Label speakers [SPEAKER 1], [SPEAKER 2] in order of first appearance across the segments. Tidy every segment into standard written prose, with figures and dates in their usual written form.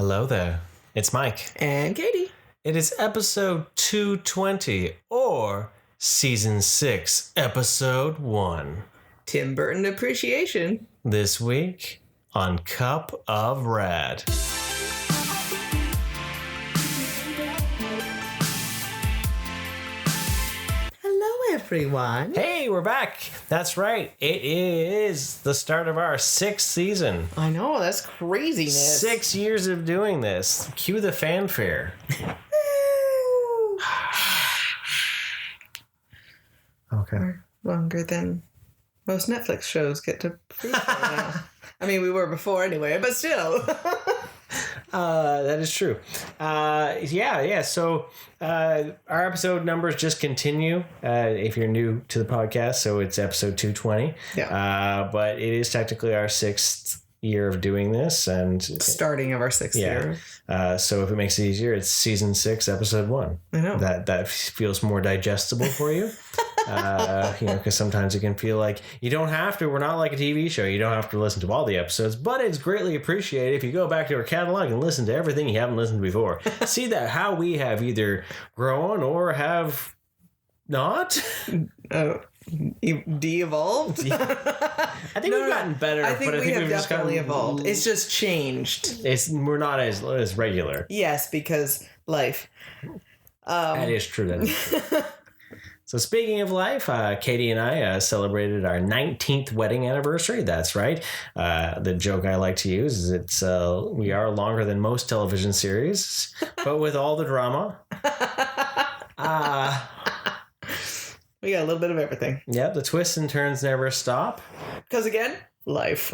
[SPEAKER 1] Hello there. It's Mike.
[SPEAKER 2] And Katie.
[SPEAKER 1] It is episode 220 or season 6, episode 1.
[SPEAKER 2] Tim Burton Appreciation.
[SPEAKER 1] This week on Cup of Rad.
[SPEAKER 2] Hello, everyone.
[SPEAKER 1] Hey, we're back. That's right. It is the start of our 6th season.
[SPEAKER 2] I know, that's craziness.
[SPEAKER 1] 6 years of doing this. Cue the fanfare. Okay.
[SPEAKER 2] Longer than most Netflix shows get to prove right now. I mean, we were before anyway, but still.
[SPEAKER 1] That is true. So our episode numbers just continue if you're new to the podcast. So it's episode 220.
[SPEAKER 2] Yeah.
[SPEAKER 1] But it is technically our 6th year of doing this. And
[SPEAKER 2] Starting of our 6th year.
[SPEAKER 1] So if it makes it easier, it's season 6, episode 1.
[SPEAKER 2] I know.
[SPEAKER 1] That feels more digestible for you. Because sometimes it can feel like you don't have to. We're not like a TV show. You don't have to listen to all the episodes, but it's greatly appreciated if you go back to our catalog and listen to everything you haven't listened to before. See that how we have either grown or have not.
[SPEAKER 2] De-evolved?
[SPEAKER 1] I think we've gotten better.
[SPEAKER 2] I think we have definitely evolved. It's just changed.
[SPEAKER 1] We're not as regular.
[SPEAKER 2] Yes, because life.
[SPEAKER 1] That is true. That is true. So speaking of life, Katie and I celebrated our 19th wedding anniversary. That's right. The joke I like to use is we are longer than most television series, but with all the drama.
[SPEAKER 2] We got a little bit of everything.
[SPEAKER 1] Yep, the twists and turns never stop.
[SPEAKER 2] Because again, life.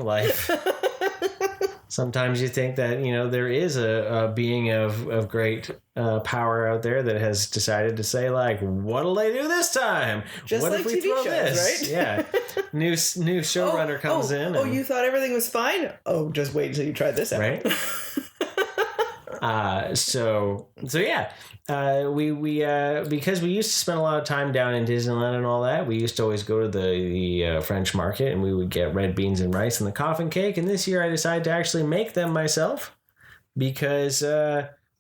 [SPEAKER 1] Sometimes you think that, there is a being of great power out there that has decided to say, like, what'll they do this time?
[SPEAKER 2] Just
[SPEAKER 1] what
[SPEAKER 2] like
[SPEAKER 1] if we
[SPEAKER 2] TV
[SPEAKER 1] throw
[SPEAKER 2] shows,
[SPEAKER 1] this?
[SPEAKER 2] right?
[SPEAKER 1] Yeah. New showrunner comes in.
[SPEAKER 2] Oh, you thought everything was fine? Oh, just wait until you try this out.
[SPEAKER 1] Right? We because we used to spend a lot of time down in Disneyland and all that, we used to always go to the French market and we would get red beans and rice and the coffin cake. And this year I decided to actually make them myself because,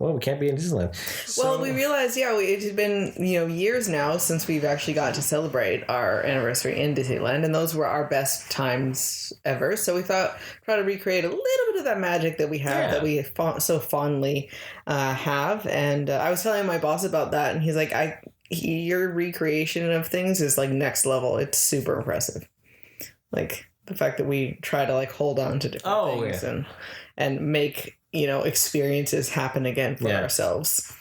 [SPEAKER 1] we can't be in Disneyland.
[SPEAKER 2] Well, we realized, it had been, years now since we've actually got to celebrate our anniversary in Disneyland. And those were our best times ever. So we thought, try to recreate a little bit of that magic that we have, that we so fondly have. And I was telling my boss about that. And he's like, your recreation of things is like next level. It's super impressive. Like the fact that we try to like hold on to different things and make experiences happen again for ourselves.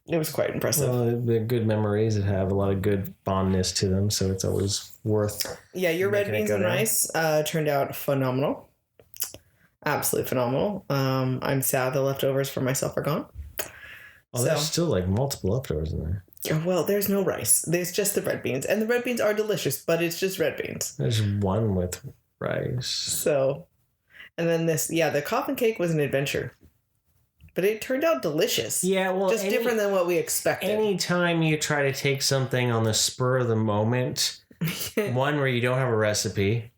[SPEAKER 2] It was quite impressive.
[SPEAKER 1] Well, they're good memories that have a lot of good fondness to them, so it's always worth.
[SPEAKER 2] Yeah, your red beans and rice turned out phenomenal. Absolutely phenomenal. I'm sad the leftovers for myself are gone.
[SPEAKER 1] Oh, there's still like multiple leftovers in there.
[SPEAKER 2] Yeah, well, there's no rice. There's just the red beans, and the red beans are delicious, but it's just red beans.
[SPEAKER 1] There's one with rice.
[SPEAKER 2] So. And then the coffin cake was an adventure. But it turned out delicious.
[SPEAKER 1] Yeah, well...
[SPEAKER 2] Just different than what we expected.
[SPEAKER 1] Anytime you try to take something on the spur of the moment, one, where you don't have a recipe,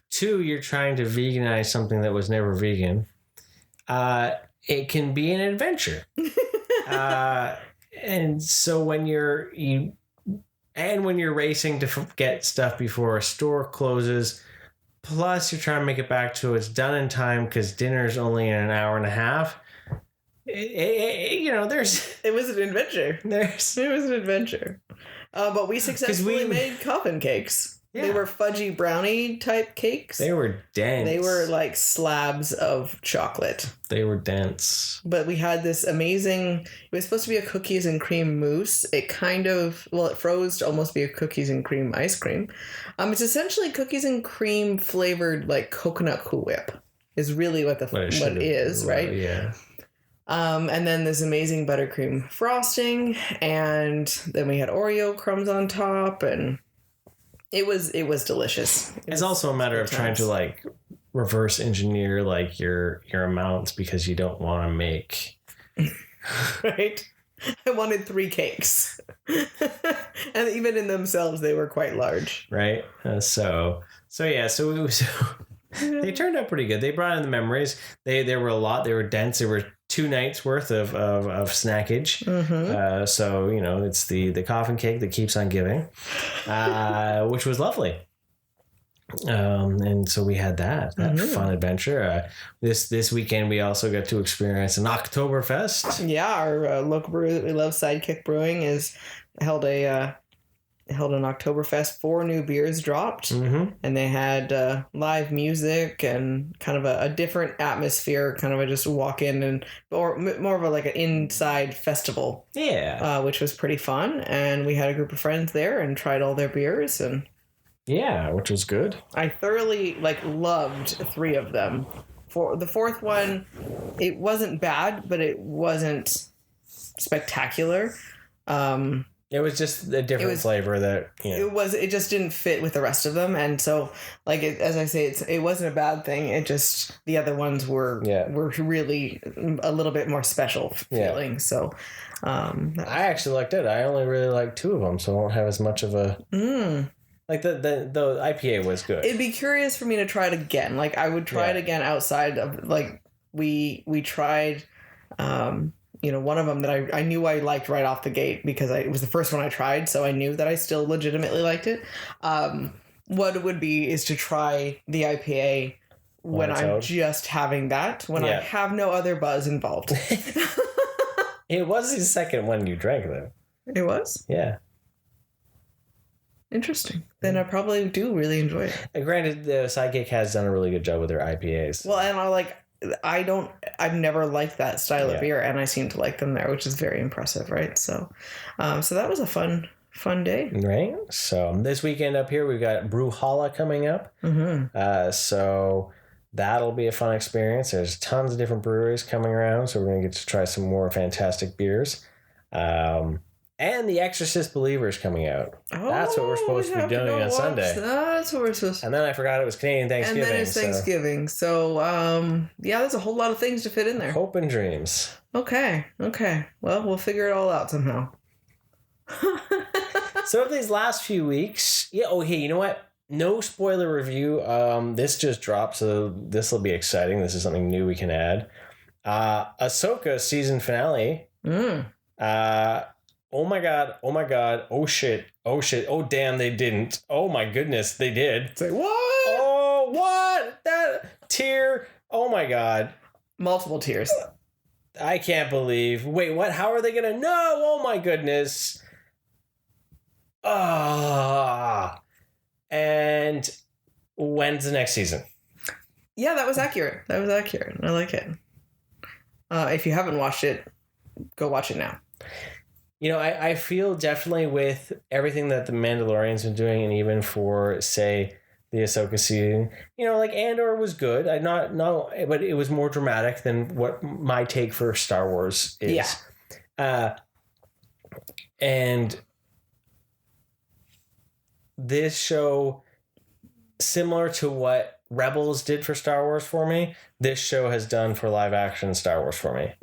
[SPEAKER 1] 2, you're trying to veganize something that was never vegan, it can be an adventure. And so when you're racing to get stuff before a store closes... Plus, you're trying to make it back to it's done in time because dinner's only in an hour and a half.
[SPEAKER 2] It was an adventure. It was an adventure. But we successfully made coffin cakes. Yeah. They were fudgy brownie type cakes.
[SPEAKER 1] They were dense.
[SPEAKER 2] They were like slabs of chocolate.
[SPEAKER 1] They were dense.
[SPEAKER 2] But we had this amazing... It was supposed to be a cookies and cream mousse. It froze to almost be a cookies and cream ice cream. It's essentially cookies and cream flavored like coconut Cool Whip is really what it is, right?
[SPEAKER 1] Yeah.
[SPEAKER 2] And then this amazing buttercream frosting, and then we had Oreo crumbs on top, and it was delicious.
[SPEAKER 1] It's also a matter of trying to like reverse engineer like your amounts because you don't want to make
[SPEAKER 2] right. I wanted 3 cakes. And even in themselves, they were quite large.
[SPEAKER 1] Right. So they turned out pretty good. They brought in the memories. They were a lot. They were dense. They were 2 nights worth of snackage. So, you know, it's the coffin cake that keeps on giving, which was lovely. And so we had that fun adventure. This weekend we also got to experience an Oktoberfest.
[SPEAKER 2] Yeah, our local brewery that we love, Sidekick Brewing, held an Oktoberfest. 4 new beers dropped, and they had live music and kind of a different atmosphere. Kind of just walk in or more of an inside festival.
[SPEAKER 1] Yeah,
[SPEAKER 2] which was pretty fun, and we had a group of friends there and tried all their beers and.
[SPEAKER 1] Yeah, which was good.
[SPEAKER 2] I thoroughly loved 3 of them. For the 4th one, it wasn't bad, but it wasn't spectacular.
[SPEAKER 1] It was just a different flavor that
[SPEAKER 2] it just didn't fit with the rest of them, and so as I say, it wasn't a bad thing. It just the other ones were really a little bit more special feeling. Yeah. So
[SPEAKER 1] I actually liked it. I only really liked 2 of them, so I won't have as much of a. Like the IPA was good.
[SPEAKER 2] It'd be curious for me to try it again. Like I would try it again outside of we tried, one of them that I knew I liked right off the gate because it was the first one I tried, so I knew that I still legitimately liked it. What it would be is to try the IPA when I'm just having that, when I have no other buzz involved.
[SPEAKER 1] It was the second one you drank though.
[SPEAKER 2] It was?
[SPEAKER 1] Yeah.
[SPEAKER 2] Interesting. Then I probably do really enjoy it.
[SPEAKER 1] And granted, the Sidekick has done a really good job with their IPAs.
[SPEAKER 2] Well, and I've never liked that style of beer, and I seem to like them there, which is very impressive, right? So, so that was a fun day.
[SPEAKER 1] Right. So this weekend up here, we've got Brewhalla coming up. So that'll be a fun experience. There's tons of different breweries coming around, so we're going to get to try some more fantastic beers. And The Exorcist Believer's coming out. That's what we're supposed to be doing on Sunday.
[SPEAKER 2] That's what we're supposed to.
[SPEAKER 1] And then I forgot it was Canadian Thanksgiving.
[SPEAKER 2] And then it's Thanksgiving. So, there's a whole lot of things to fit in there.
[SPEAKER 1] Hope and dreams.
[SPEAKER 2] Okay. Well, we'll figure it all out somehow.
[SPEAKER 1] So these last few weeks, hey, you know what? No spoiler review. This just dropped, so this will be exciting. This is something new we can add. Ahsoka season finale. Oh my god, oh shit, oh damn, they didn't. Oh my goodness, they did.
[SPEAKER 2] Say what?
[SPEAKER 1] Oh, what? That tear. Oh my god.
[SPEAKER 2] Multiple tears.
[SPEAKER 1] I can't believe. Wait, what? How are they gonna know? Oh my goodness. And when's the next season?
[SPEAKER 2] Yeah, that was accurate. I like it. If you haven't watched it, go watch it now.
[SPEAKER 1] I feel definitely with everything that the Mandalorian's been doing, and even for, say, the Ahsoka season, Andor was good. But it was more dramatic than what my take for Star Wars is. Yeah. And this show, similar to what Rebels did for Star Wars for me, this show has done for live action Star Wars for me.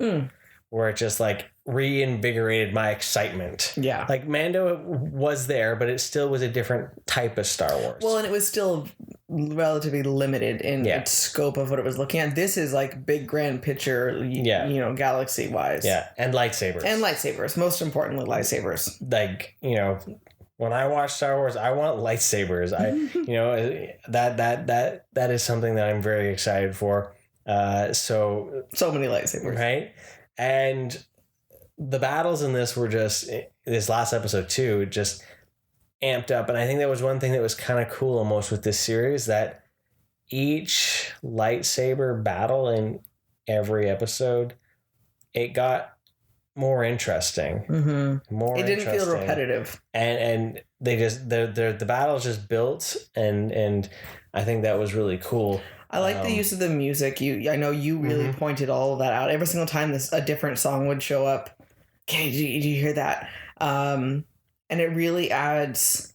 [SPEAKER 1] Where it just reinvigorated my excitement. Yeah. Mando was there, but it still was a different type of Star Wars.
[SPEAKER 2] Well, and it was still relatively limited in its scope of what it was looking at. This is big grand picture, galaxy wise.
[SPEAKER 1] Yeah. And lightsabers. Most importantly, lightsabers. When I watch Star Wars, I want lightsabers. That is something that I'm very excited for. So
[SPEAKER 2] many lightsabers.
[SPEAKER 1] Right? And the battles in this were this last episode too, just amped up. And I think that was one thing that was kind of cool almost with this series, that each lightsaber battle in every episode, it got more interesting.
[SPEAKER 2] It didn't feel repetitive.
[SPEAKER 1] And they just, the battles just built, and I think that was really cool.
[SPEAKER 2] I like the use of the music. I know you really pointed all of that out. Every single time a different song would show up. Okay, do you hear that? And it really adds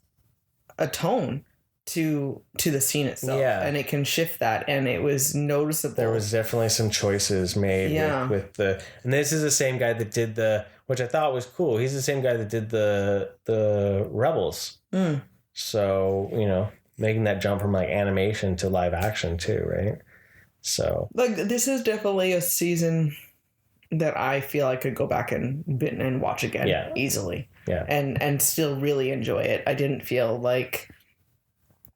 [SPEAKER 2] a tone to the scene itself. Yeah. And it can shift that, and it was noticeable.
[SPEAKER 1] There was definitely some choices made with and this is the same guy that did which I thought was cool. He's the same guy that did the Rebels. So, making that jump from animation to live action too, right? So
[SPEAKER 2] this is definitely a season that I feel I could go back and watch again easily.
[SPEAKER 1] Yeah.
[SPEAKER 2] And still really enjoy it. I didn't feel like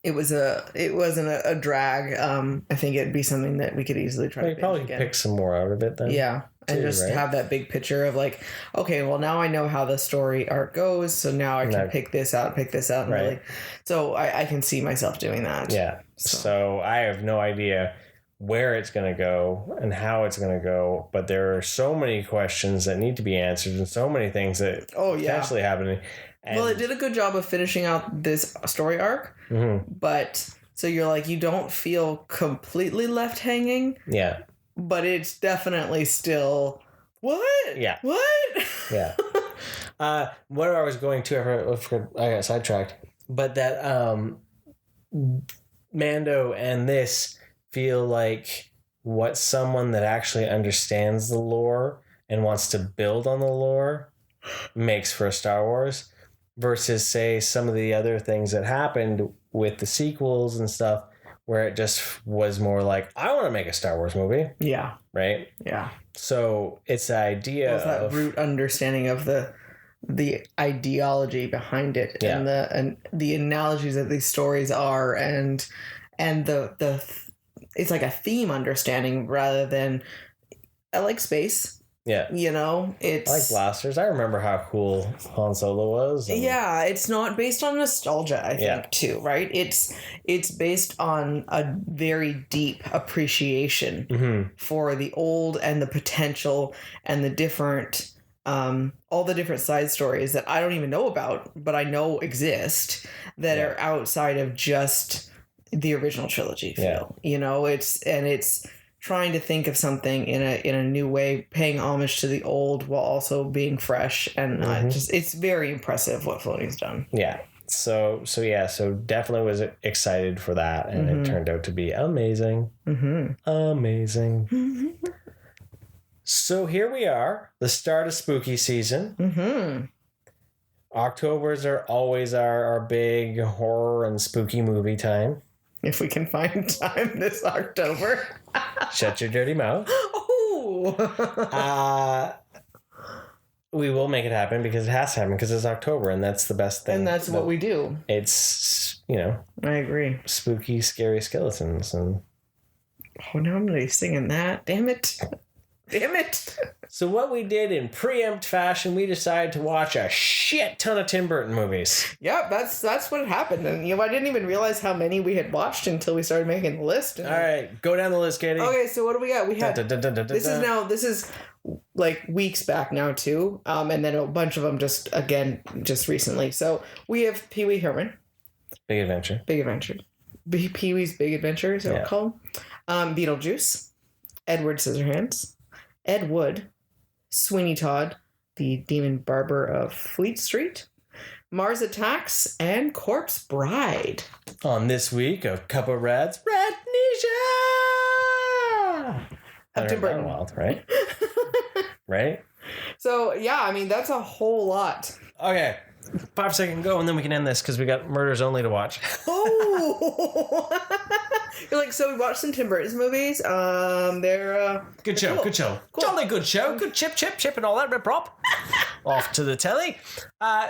[SPEAKER 2] it wasn't a drag. I think it'd be something that we could easily try to binge
[SPEAKER 1] probably
[SPEAKER 2] again.
[SPEAKER 1] pick some more out of it then.
[SPEAKER 2] Yeah. And just have that big picture of like, okay, well now I know how the story arc goes, so now I can pick this out, and really. So I can see myself doing that.
[SPEAKER 1] Yeah. So I have no idea where it's going to go and how it's going to go, but there are so many questions that need to be answered and so many things that potentially happening. And
[SPEAKER 2] well, it did a good job of finishing out this story arc, but so you're like, you don't feel completely left hanging. Yeah. But it's definitely still, what? Yeah. What?
[SPEAKER 1] Yeah. Where I was going to, I got sidetracked, but that Mando and this feel like what someone that actually understands the lore and wants to build on the lore makes for a Star Wars versus, say, some of the other things that happened with the sequels and stuff where it just was more like, I want to make a Star Wars movie. Yeah. Right? Yeah. So it's the idea
[SPEAKER 2] of that root understanding of the ideology behind it and the analogies that these stories are and the it's like a theme understanding rather than I like space. Yeah. You know, it's...
[SPEAKER 1] I like blasters. I remember how cool Han Solo was.
[SPEAKER 2] Yeah, it's not based on nostalgia, I think, too, right? It's based on a very deep appreciation for the old and the potential and the different... all the different side stories that I don't even know about, but I know exist that are outside of just the original trilogy feel. You know, it's trying to think of something in a new way, paying homage to the old while also being fresh, and it's very impressive what Filoni's done.
[SPEAKER 1] Yeah. So definitely was excited for that, and it turned out to be amazing. Amazing. So here we are, the start of spooky season. Octobers are always our big horror and spooky movie time.
[SPEAKER 2] If we can find time this October.
[SPEAKER 1] Shut your dirty mouth. Oh. We will make it happen because it has to happen because it's October and that's the best thing.
[SPEAKER 2] And that's what we do.
[SPEAKER 1] It's, you know.
[SPEAKER 2] I agree.
[SPEAKER 1] Spooky, scary skeletons. And
[SPEAKER 2] oh, now I'm really singing that. Damn it. Damn it.
[SPEAKER 1] So what we did in preempt fashion, we decided to watch a shit ton of Tim Burton movies.
[SPEAKER 2] Yep, that's what happened. And I didn't even realize how many we had watched until we started making the list.
[SPEAKER 1] All right, go down the list, Katie.
[SPEAKER 2] Okay, so what do we got? We had this is like weeks back now too. And then a bunch of them just recently. So we have Pee-wee Herman.
[SPEAKER 1] Big Adventure.
[SPEAKER 2] Pee-wee's Big Adventure, is that what it's called? Beetlejuice. Edward Scissorhands. Ed Wood, Sweeney Todd, the Demon Barber of Fleet Street, Mars Attacks, and Corpse Bride.
[SPEAKER 1] On this week of Cup of Rad's RADnesia!
[SPEAKER 2] Tim Burton.
[SPEAKER 1] Wild, right? Right?
[SPEAKER 2] So, yeah, I mean, that's a whole lot.
[SPEAKER 1] Okay. 5 second go, and then we can end this because we got Murders Only to watch.
[SPEAKER 2] Oh! You're like, so we watched some Tim Burton's movies. They're
[SPEAKER 1] good show, cool. Good show. Cool. Jolly good show. Good chip, and all that rip prop. Off to the telly.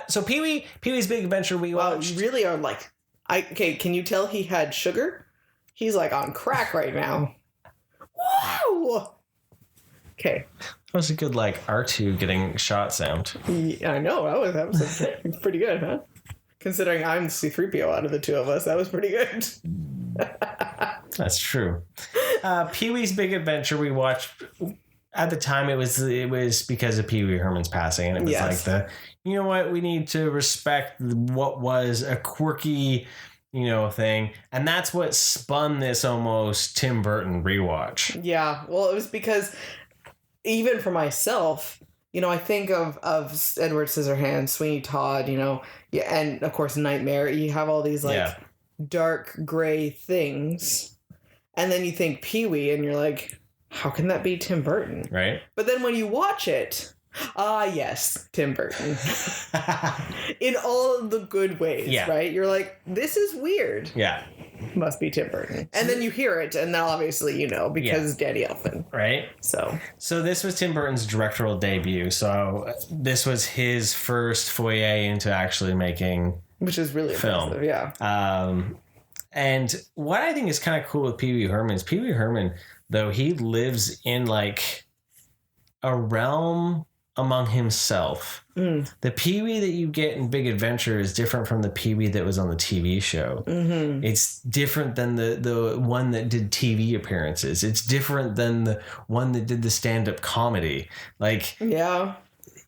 [SPEAKER 1] So Pee-wee's Big Adventure we watched.
[SPEAKER 2] You really are like, can you tell he had sugar? He's like on crack right now. Wow! Okay.
[SPEAKER 1] That was a good like R2 getting shot sound.
[SPEAKER 2] Yeah, I know. That was pretty good, huh? Considering I'm C-3PO out of the two of us, that was pretty good.
[SPEAKER 1] That's true. Pee-wee's Big Adventure we watched at the time. It was because of Pee-wee Herman's passing, and it was like you know what, we need to respect what was a quirky, thing, and that's what spun this almost Tim Burton rewatch.
[SPEAKER 2] Yeah, well, it was because even for myself, I think of Edward Scissorhands, Sweeney Todd, and of course Nightmare. You have all these dark gray things, and then you think Pee-wee, and you're like, how can that be Tim Burton? Right. But then when you watch it, yes, Tim Burton. In all of the good ways, right? You're like, this is weird.
[SPEAKER 1] Yeah.
[SPEAKER 2] must be Tim Burton. And then you hear it, and now obviously you know, because it's Danny Elfman.
[SPEAKER 1] Right?
[SPEAKER 2] So
[SPEAKER 1] this was Tim Burton's directorial debut. So this was his first foray into actually making...
[SPEAKER 2] Which is really
[SPEAKER 1] film.
[SPEAKER 2] impressive, yeah.
[SPEAKER 1] And what I think is kind of cool with Pee Wee Herman is Pee Wee Herman, though he lives in like a realm among himself. The Pee Wee that you get in Big Adventure is different from the Pee Wee that was on the TV show. It's different than the one that did TV appearances. It's different than the one that did the stand-up comedy. Like,
[SPEAKER 2] yeah.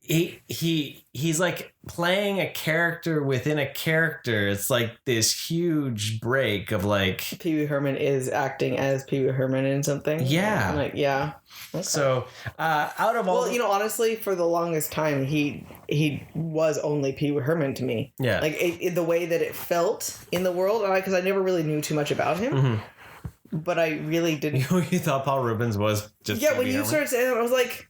[SPEAKER 1] He's like playing a character within a character. It's like this huge break of like
[SPEAKER 2] Pee Wee Herman is acting as Pee Wee Herman in something.
[SPEAKER 1] Yeah.
[SPEAKER 2] Like, yeah. Okay.
[SPEAKER 1] So out of all,
[SPEAKER 2] well, you know, honestly, for the longest time, he was only Pee Wee Herman to me.
[SPEAKER 1] Yeah.
[SPEAKER 2] Like the way that it felt in the world, because I never really knew too much about him. But I really didn't.
[SPEAKER 1] You thought Paul Rubens was just
[SPEAKER 2] when you started saying that, I was like,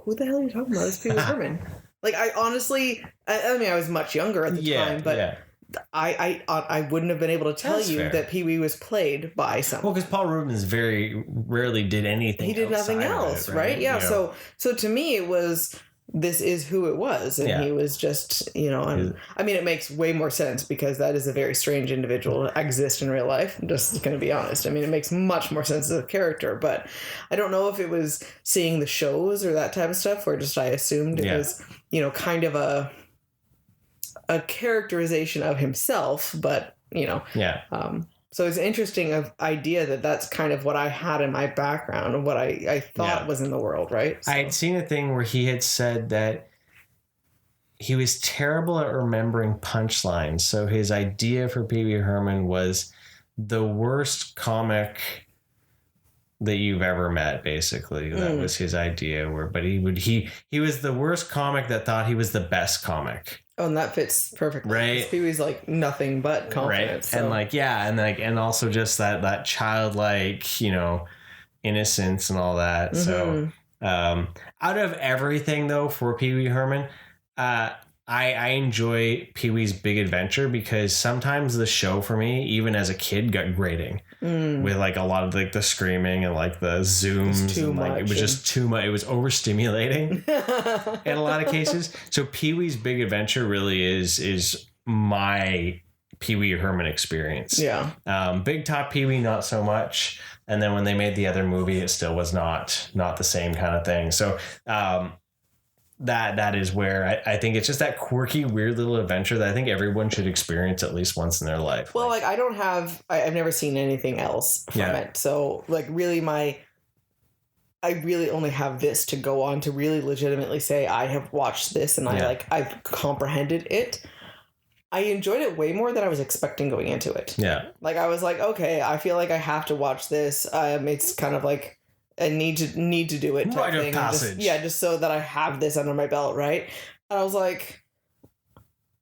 [SPEAKER 2] who the hell are you talking about? It's Pee Wee Herman. Like, I honestly, I mean, I was much younger at the time, but I wouldn't have been able to tell you that Pee Wee was played by someone.
[SPEAKER 1] Well, because Paul Rubens very rarely did anything.
[SPEAKER 2] He did nothing else, right? Yeah. You know? So to me, it was, this is who it was, and he was just, you know, I mean, it makes way more sense because that is a very strange individual to exist in real life. I'm just going to be honest. I mean, it makes much more sense as a character, but I don't know if it was seeing the shows or that type of stuff, or just I assumed it was, you know, kind of a characterization of himself, but, you know. So it's an interesting idea that that's kind of what I had in my background and what I thought was in the world, right? So.
[SPEAKER 1] I had seen a thing where he had said that he was terrible at remembering punchlines. So his idea for Pee Wee Herman was the worst comic that you've ever met, basically. That was his idea. But he was the worst comic that thought he was the best comic.
[SPEAKER 2] Oh, and that fits perfectly.
[SPEAKER 1] Right.
[SPEAKER 2] Pee Wee's like nothing but confidence.
[SPEAKER 1] Right.
[SPEAKER 2] So.
[SPEAKER 1] And like, and also just that childlike, you know, innocence and all that. So out of everything though for Pee Wee Herman, I enjoy Pee Wee's Big Adventure because sometimes the show for me, even as a kid, got grating with like a lot of like the screaming and like the zooms and like it was just too much. It was overstimulating in a lot of cases. So Pee Wee's Big Adventure really is my Pee Wee Herman experience.
[SPEAKER 2] Yeah.
[SPEAKER 1] Big Top Pee Wee, not so much. And then when they made the other movie, it still was not the same kind of thing. So that is where I think it's just that quirky, weird little adventure that I think everyone should experience at least once in their life.
[SPEAKER 2] Well, like I've never seen anything else from it. So like really I really only have this to go on to really legitimately say I have watched this and I've comprehended it. I enjoyed it way more than I was expecting going into it.
[SPEAKER 1] Yeah.
[SPEAKER 2] Like I was like, okay, I feel like I have to watch this. It's kind of like I need to do it.
[SPEAKER 1] Rite of passage.
[SPEAKER 2] Just so that I have this under my belt, right? And I was like,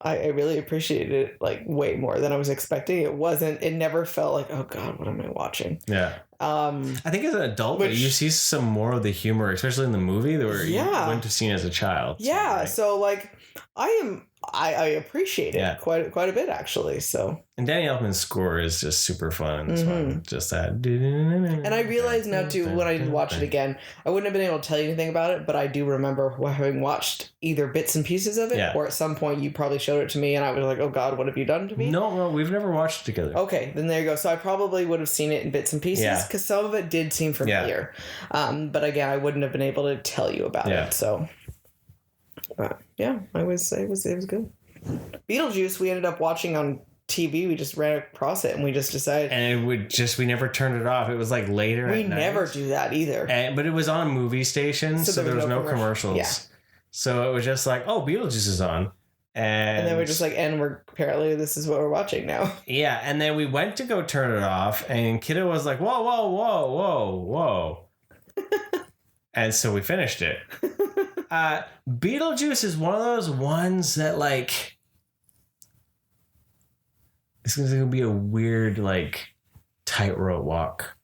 [SPEAKER 2] I really appreciated it like way more than I was expecting. It never felt like, oh God, what am I watching?
[SPEAKER 1] Yeah. I think as an adult, you see some more of the humor, especially in the movie, that you wouldn't have seen as a child.
[SPEAKER 2] Yeah. So like, I appreciate it quite a bit actually. So.
[SPEAKER 1] And Danny Elfman's score is just super fun in this one. Just that. And
[SPEAKER 2] I realized now too, when I watch it again, I wouldn't have been able to tell you anything about it, but I do remember having watched either bits and pieces of it, or at some point you probably showed it to me and I was like, oh God, what have you done to me?
[SPEAKER 1] No, we've never watched it together.
[SPEAKER 2] Okay, then there you go. So I probably would have seen it in bits and pieces because some of it did seem familiar. But again, I wouldn't have been able to tell you about it. So, but yeah, it was good. Beetlejuice, we ended up watching on TV. We just ran across it and we just decided,
[SPEAKER 1] and we never turned it off. It was like later.
[SPEAKER 2] We never do that either.
[SPEAKER 1] But it was on a movie station, so there was no commercials.
[SPEAKER 2] Yeah.
[SPEAKER 1] So it was just like, oh, Beetlejuice is on. And
[SPEAKER 2] then we're just like, apparently this is what we're watching now.
[SPEAKER 1] Yeah, and then we went to go turn it off, and Kiddo was like, whoa, whoa, whoa, whoa, whoa. And so we finished it. Beetlejuice is one of those ones that like, it's going to be a weird like tightrope walk.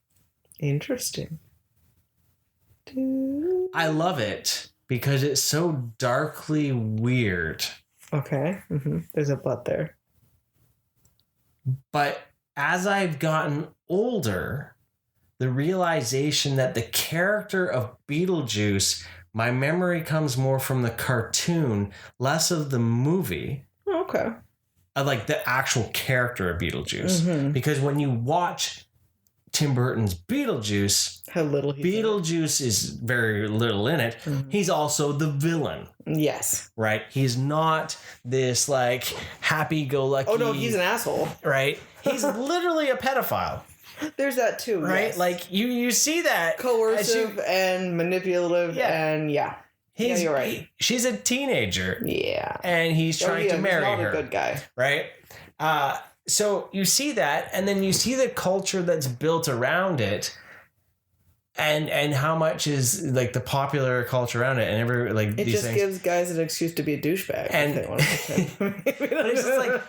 [SPEAKER 2] Interesting.
[SPEAKER 1] I love it because it's so darkly weird.
[SPEAKER 2] Okay. There's a but there.
[SPEAKER 1] But as I've gotten older, the realization that the character of Beetlejuice, my memory comes more from the cartoon, less of the movie.
[SPEAKER 2] Okay.
[SPEAKER 1] I like the actual character of Beetlejuice. Because when you watch Tim Burton's Beetlejuice,
[SPEAKER 2] how little
[SPEAKER 1] Beetlejuice is very little in it. He's also the villain.
[SPEAKER 2] Yes.
[SPEAKER 1] Right? He's not this like happy-go-lucky.
[SPEAKER 2] Oh no, he's an asshole.
[SPEAKER 1] Right? He's literally a pedophile.
[SPEAKER 2] There's that too,
[SPEAKER 1] right?
[SPEAKER 2] Yes.
[SPEAKER 1] Like you see that
[SPEAKER 2] coercive and manipulative, and you're right.
[SPEAKER 1] She's a teenager, and he's trying to marry
[SPEAKER 2] her.
[SPEAKER 1] He's
[SPEAKER 2] not a good guy,
[SPEAKER 1] right? So you see that, and then you see the culture that's built around it, and how much is like the popular culture around it, and every like
[SPEAKER 2] it
[SPEAKER 1] these
[SPEAKER 2] just
[SPEAKER 1] things.
[SPEAKER 2] Gives guys an excuse to be a douchebag,
[SPEAKER 1] and
[SPEAKER 2] if they want to.
[SPEAKER 1] But it's just like.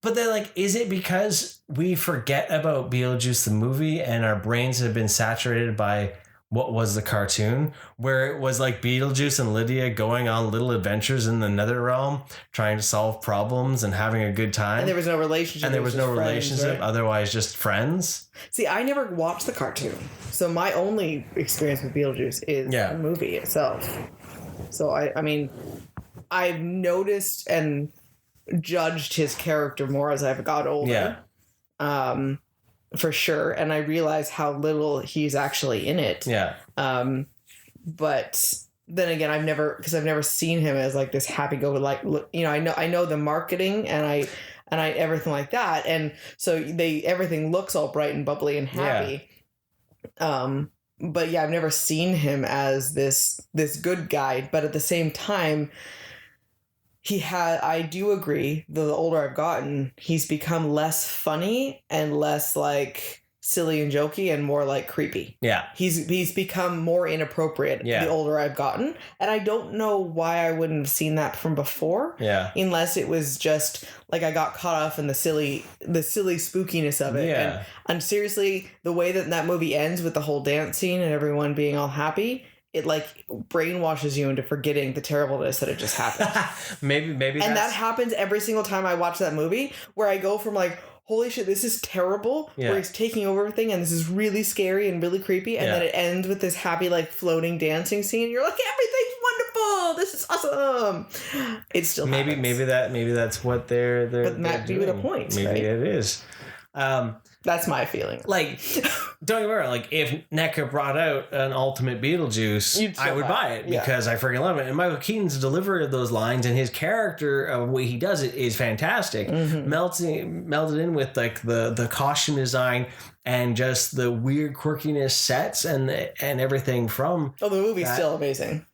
[SPEAKER 1] But then, like, is it because we forget about Beetlejuice the movie and our brains have been saturated by what was the cartoon, where it was like Beetlejuice and Lydia going on little adventures in the nether realm, trying to solve problems and having a good time.
[SPEAKER 2] And there was no relationship.
[SPEAKER 1] Right? Otherwise just friends.
[SPEAKER 2] See, I never watched the cartoon. So my only experience with Beetlejuice is the movie itself. So, I mean, I've noticed and judged his character more as I've got older. For sure. And I realize how little he's actually in it. But then again, I've never seen him as like this happy-go-lucky, I know the marketing and I everything like that. And so everything looks all bright and bubbly and happy. But I've never seen him as this good guy, but at the same time, I do agree, the older I've gotten, he's become less funny and less like silly and jokey and more like creepy. He's become more inappropriate the older I've gotten. And I don't know why I wouldn't have seen that from before. Unless it was just like I got caught off in the silly spookiness of it. And seriously, the way that movie ends with the whole dance scene and everyone being all happy, it like brainwashes you into forgetting the terribleness that it just happened.
[SPEAKER 1] maybe
[SPEAKER 2] and that happens every single time I watch that movie, where I go from like, holy shit, this is terrible, where he's taking over everything and this is really scary and really creepy, and then it ends with this happy like floating dancing scene and you're like, everything's wonderful, this is awesome. It still happens.
[SPEAKER 1] maybe that's what they're
[SPEAKER 2] but that be the point.
[SPEAKER 1] Maybe
[SPEAKER 2] right?
[SPEAKER 1] it is.
[SPEAKER 2] That's my feeling.
[SPEAKER 1] Like, don't get me wrong. Like, if NECA brought out an Ultimate Beetlejuice, I would buy it because I freaking love it. And Michael Keaton's delivery of those lines and his character, the way he does it, is fantastic. Melded in with like the costume design and just the weird quirkiness sets and everything from.
[SPEAKER 2] Oh, the movie's still amazing.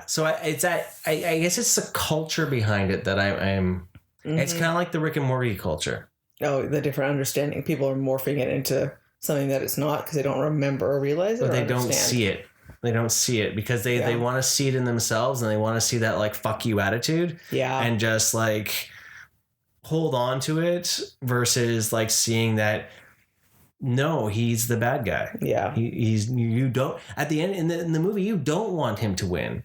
[SPEAKER 1] So it's that. I guess it's the culture behind it that I'm. It's kind of like the Rick and Morty culture.
[SPEAKER 2] Oh, the different understanding. People are morphing it into something that it's not because they don't remember or realize it.
[SPEAKER 1] But
[SPEAKER 2] they
[SPEAKER 1] don't see it. They don't see it because they want to see it in themselves and they want to see that like fuck you attitude. And just like hold on to it versus like seeing that no, he's the bad guy. You don't at the end in the movie you don't want him to win.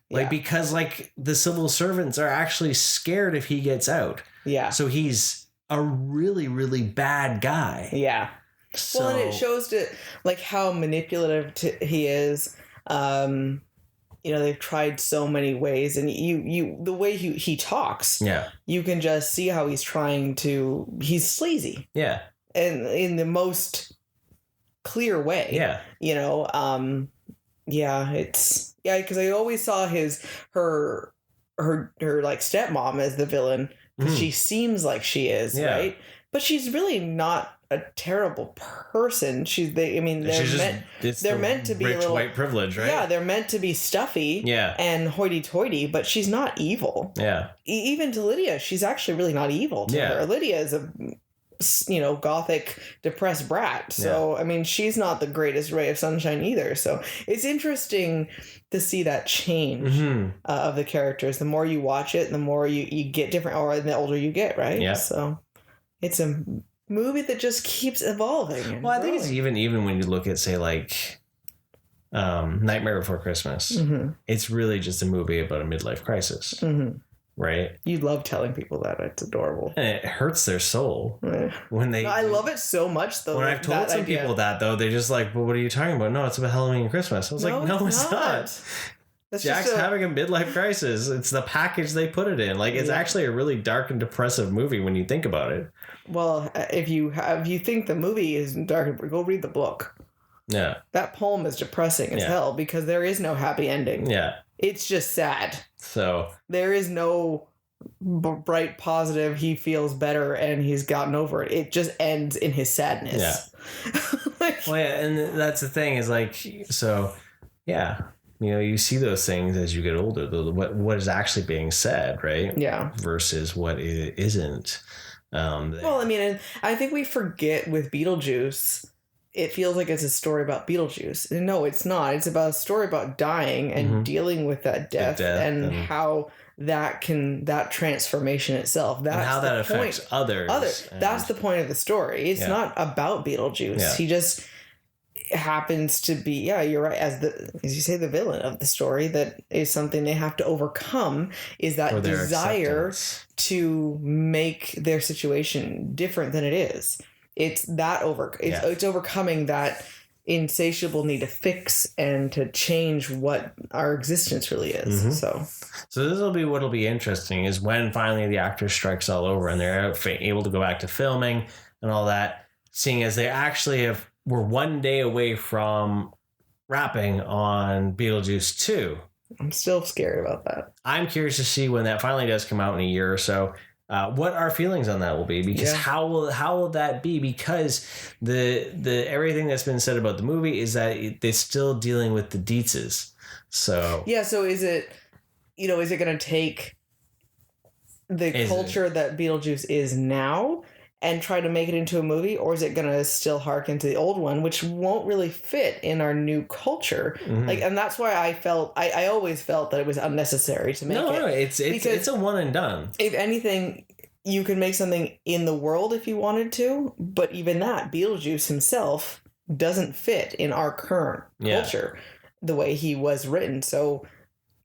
[SPEAKER 1] Because like the civil servants are actually scared if he gets out. So he's a really, really bad guy. So,
[SPEAKER 2] well, and it shows like how manipulative he is. They've tried so many ways, and you the way he talks, you can just see how he's he's sleazy. And in the most clear way. Because I always saw her like stepmom as the villain. Because she seems like she is, right? But she's really not a terrible person. They're meant to be
[SPEAKER 1] rich
[SPEAKER 2] a little
[SPEAKER 1] white privilege, right?
[SPEAKER 2] Yeah, they're meant to be stuffy, and hoity-toity, but she's not evil. Even to Lydia, she's actually really not evil to her. Lydia is a gothic depressed brat. So I mean, she's not the greatest ray of sunshine either. So it's interesting to see that change of the characters. The more you watch it, the more you get different, or the older you get, right? So it's a movie that just keeps evolving.
[SPEAKER 1] Well, I think it's even when you look at, say, like Nightmare Before Christmas, it's really just a movie about a midlife crisis. right?
[SPEAKER 2] You love telling people that. It's adorable.
[SPEAKER 1] And it hurts their soul when they.
[SPEAKER 2] No, I love it so much, though.
[SPEAKER 1] When I've told some people that, though, they're just like, "Well, what are you talking about?" No, it's about Halloween and Christmas. I was like, "No, it's not.
[SPEAKER 2] That's
[SPEAKER 1] Jack's having a midlife crisis. It's the package they put it in. Like, it's actually a really dark and depressive movie when you think about it.
[SPEAKER 2] Well, if you think the movie is dark, go read the book.
[SPEAKER 1] Yeah.
[SPEAKER 2] That poem is depressing as hell because there is no happy ending.
[SPEAKER 1] Yeah.
[SPEAKER 2] It's just sad.
[SPEAKER 1] So
[SPEAKER 2] there is no bright positive. He feels better and he's gotten over it. It just ends in his sadness.
[SPEAKER 1] Yeah. Well, yeah, and that's the thing is like, so yeah. You know, you see those things as you get older, what is actually being said, right?
[SPEAKER 2] Yeah.
[SPEAKER 1] Versus what isn't.
[SPEAKER 2] Well, I mean, and I think we forget with Beetlejuice, it feels like it's a story about Beetlejuice. No, it's not. It's about a story about dying and dealing with that death and how that transformation itself. That's
[SPEAKER 1] and how that affects others.
[SPEAKER 2] That's the point of the story. It's not about Beetlejuice. Yeah. He just happens to be, you're right, as you say, the villain of the story. That is something they have to overcome, is that desire to make their situation different than it is. It's that it's overcoming that insatiable need to fix and to change what our existence really is. So
[SPEAKER 1] this will be what'll be interesting is when finally the actor strikes all over and they're able to go back to filming and all that, seeing as they actually we're 1 day away from wrapping on Beetlejuice 2.
[SPEAKER 2] I'm still scared about that.
[SPEAKER 1] I'm curious to see when that finally does come out in a year or so, what our feelings on that will be, because how will that be? Because the everything that's been said about the movie is that they're still dealing with the Dietzes. So
[SPEAKER 2] so is it going to take the culture that Beetlejuice is now and try to make it into a movie, or is it going to still harken to the old one, which won't really fit in our new culture? Like, and that's why I always felt that it was unnecessary to make it.
[SPEAKER 1] No, it's a one and done.
[SPEAKER 2] If anything, you could make something in the world if you wanted to, but even that, Beetlejuice himself doesn't fit in our current culture the way he was written. So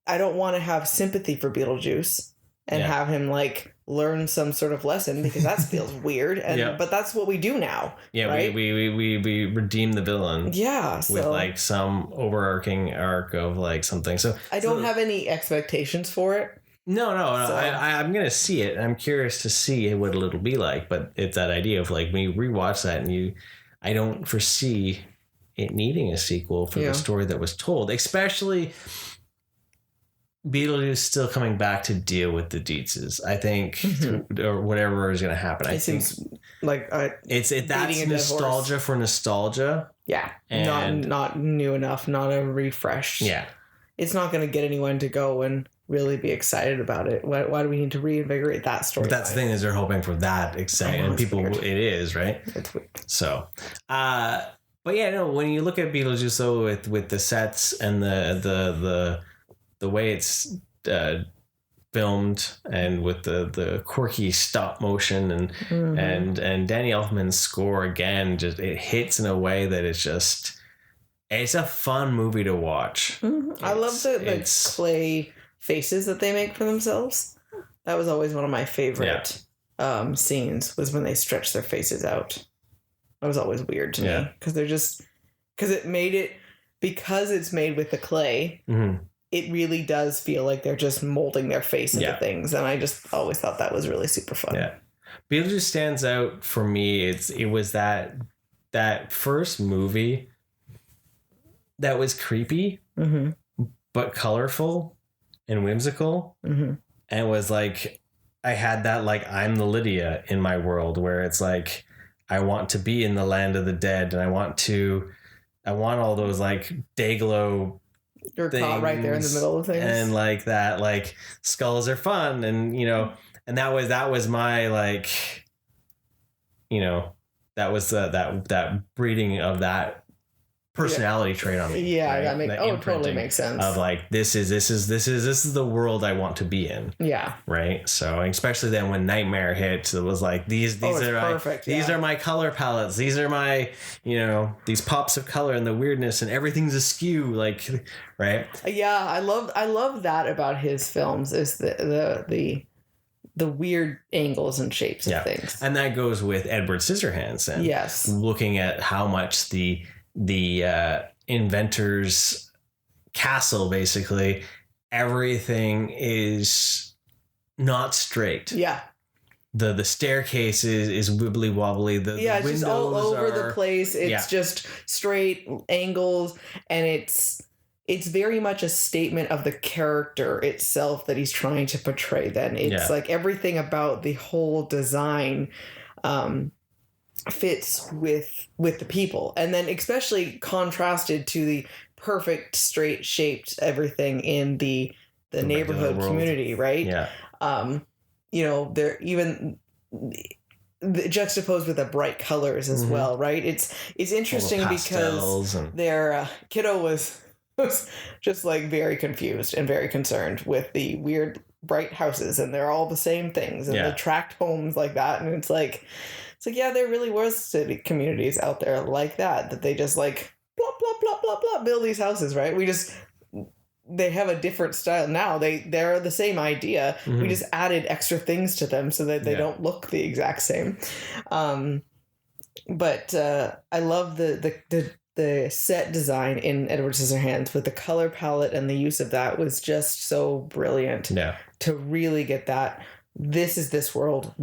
[SPEAKER 2] I don't want to have sympathy for Beetlejuice and have him like learn some sort of lesson, because that feels weird. And but that's what we do now. Yeah, right?
[SPEAKER 1] we redeem the villain.
[SPEAKER 2] Yeah,
[SPEAKER 1] with like some overarching arc of like something. So
[SPEAKER 2] I don't have any expectations for it.
[SPEAKER 1] No. So. I'm gonna see it. I'm curious to see what it'll be like. But it's that idea of like when you rewatch that and I don't foresee it needing a sequel for the story that was told, especially Beetlejuice still coming back to deal with the Dietzes, I think, or whatever is going to happen. I think
[SPEAKER 2] seems like
[SPEAKER 1] that's nostalgia for nostalgia.
[SPEAKER 2] Yeah, and not new enough, not a refresh.
[SPEAKER 1] Yeah, it's
[SPEAKER 2] not going to get anyone to go and really be excited about it. Why do we need to reinvigorate that story?
[SPEAKER 1] But that's the thing, is they're hoping for that exciting, and people, weird. It is right.
[SPEAKER 2] It's weird.
[SPEAKER 1] So, but yeah, no. When you look at Beetlejuice, though, with the sets and the way it's filmed and with the quirky stop motion and Danny Elfman's score again, just it hits in a way that it's a fun movie to watch.
[SPEAKER 2] I love the clay faces that they make for themselves. That was always one of my favorite scenes, was when they stretch their faces out. That was always weird to me, because it's made with the clay. It really does feel like they're just molding their face into things. And I just always thought that was really super fun. Yeah.
[SPEAKER 1] Beetlejuice stands out for me. It was that first movie that was creepy, but colorful and whimsical. And was like, I had that, like, I'm the Lydia in my world, where it's like, I want to be in the land of the dead. And I want all those like Dayglow
[SPEAKER 2] you're caught right there in the middle of things,
[SPEAKER 1] and like that, like skulls are fun, and and that was my like, that was that breeding of that personality trait on me.
[SPEAKER 2] Yeah,
[SPEAKER 1] right?
[SPEAKER 2] that makes totally
[SPEAKER 1] imprinting
[SPEAKER 2] makes sense.
[SPEAKER 1] of like this is the world I want to be in.
[SPEAKER 2] Yeah.
[SPEAKER 1] Right. So especially then when Nightmare hit, it was like these are
[SPEAKER 2] perfect.
[SPEAKER 1] these are my color palettes. These are my these pops of color and the weirdness and everything's askew. Like right.
[SPEAKER 2] Yeah, I love that about his films is the weird angles and shapes of things.
[SPEAKER 1] And that goes with Edward Scissorhands and
[SPEAKER 2] yes,
[SPEAKER 1] looking at how much the inventor's castle, basically everything is not straight.
[SPEAKER 2] Yeah.
[SPEAKER 1] The staircase is wibbly wobbly. The
[SPEAKER 2] it's
[SPEAKER 1] windows
[SPEAKER 2] just all over the place. It's
[SPEAKER 1] Yeah.
[SPEAKER 2] just straight angles, and it's very much a statement of the character itself that he's trying to portray. Then it's like everything about the whole design fits with the people, and then especially contrasted to the perfect straight shaped everything in the neighborhood community, right?
[SPEAKER 1] Yeah.
[SPEAKER 2] They're even juxtaposed with the bright colors as well, right? It's interesting because their kiddo was just like very confused and very concerned with the weird bright houses, and they're all the same things, and the tract homes like that, and it's like yeah, there really was city communities out there like that they just like blah blah blah blah blah build these houses, right? They have a different style now. They're the same idea. We just added extra things to them so that they don't look the exact same. But I love the set design in Edward Scissorhands with the color palette, and the use of that was just so brilliant.
[SPEAKER 1] Yeah.
[SPEAKER 2] To really get that this is this world,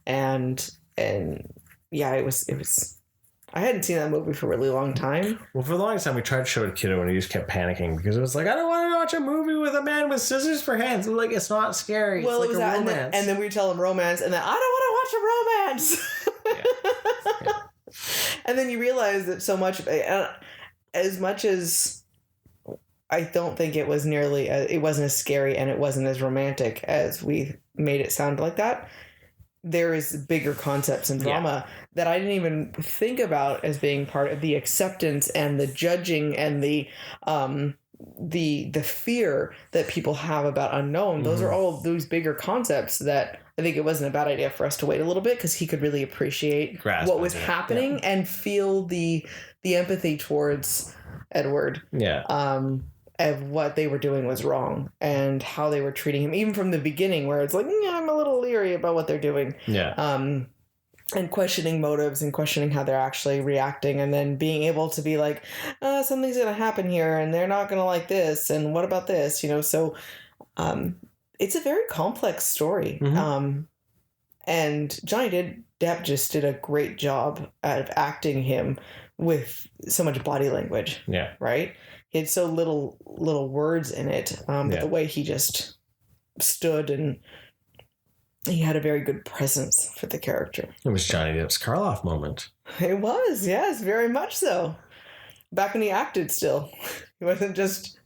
[SPEAKER 2] and yeah, it was. I hadn't seen that movie for a really long time.
[SPEAKER 1] Well, for the longest time, we tried to show it to kiddo, and he just kept panicking because it was like, I don't want to watch a movie with a man with scissors for hands. We're like, it's not scary.
[SPEAKER 2] Well,
[SPEAKER 1] it's
[SPEAKER 2] it was
[SPEAKER 1] like a
[SPEAKER 2] that,
[SPEAKER 1] romance.
[SPEAKER 2] and then we tell him romance, and then I don't want to watch a romance.
[SPEAKER 1] Yeah.
[SPEAKER 2] And then you realize that so much, as much as I don't think it was nearly, it wasn't as scary and it wasn't as romantic as we made it sound like that. There is bigger concepts and drama that I didn't even think about as being part of the acceptance and the judging and the fear that people have about unknown. Those are all those bigger concepts that I think it wasn't a bad idea for us to wait a little bit, because he could really appreciate what was happening and feel the empathy towards Edward.
[SPEAKER 1] Yeah.
[SPEAKER 2] Of what they were doing was wrong and how they were treating him, even from the beginning, where it's like, I'm a little leery about what they're doing.
[SPEAKER 1] Yeah.
[SPEAKER 2] And questioning motives and questioning how they're actually reacting, and then being able to be like, something's going to happen here and they're not going to like this. And what about this? So it's a very complex story. And Johnny Depp just did a great job at acting him with so much body language.
[SPEAKER 1] Yeah.
[SPEAKER 2] Right? He had so little words in it, but the way he just stood, and he had a very good presence for the character.
[SPEAKER 1] It was Johnny Depp's Karloff moment.
[SPEAKER 2] It was, yes, very much so. Back when he acted still. He wasn't just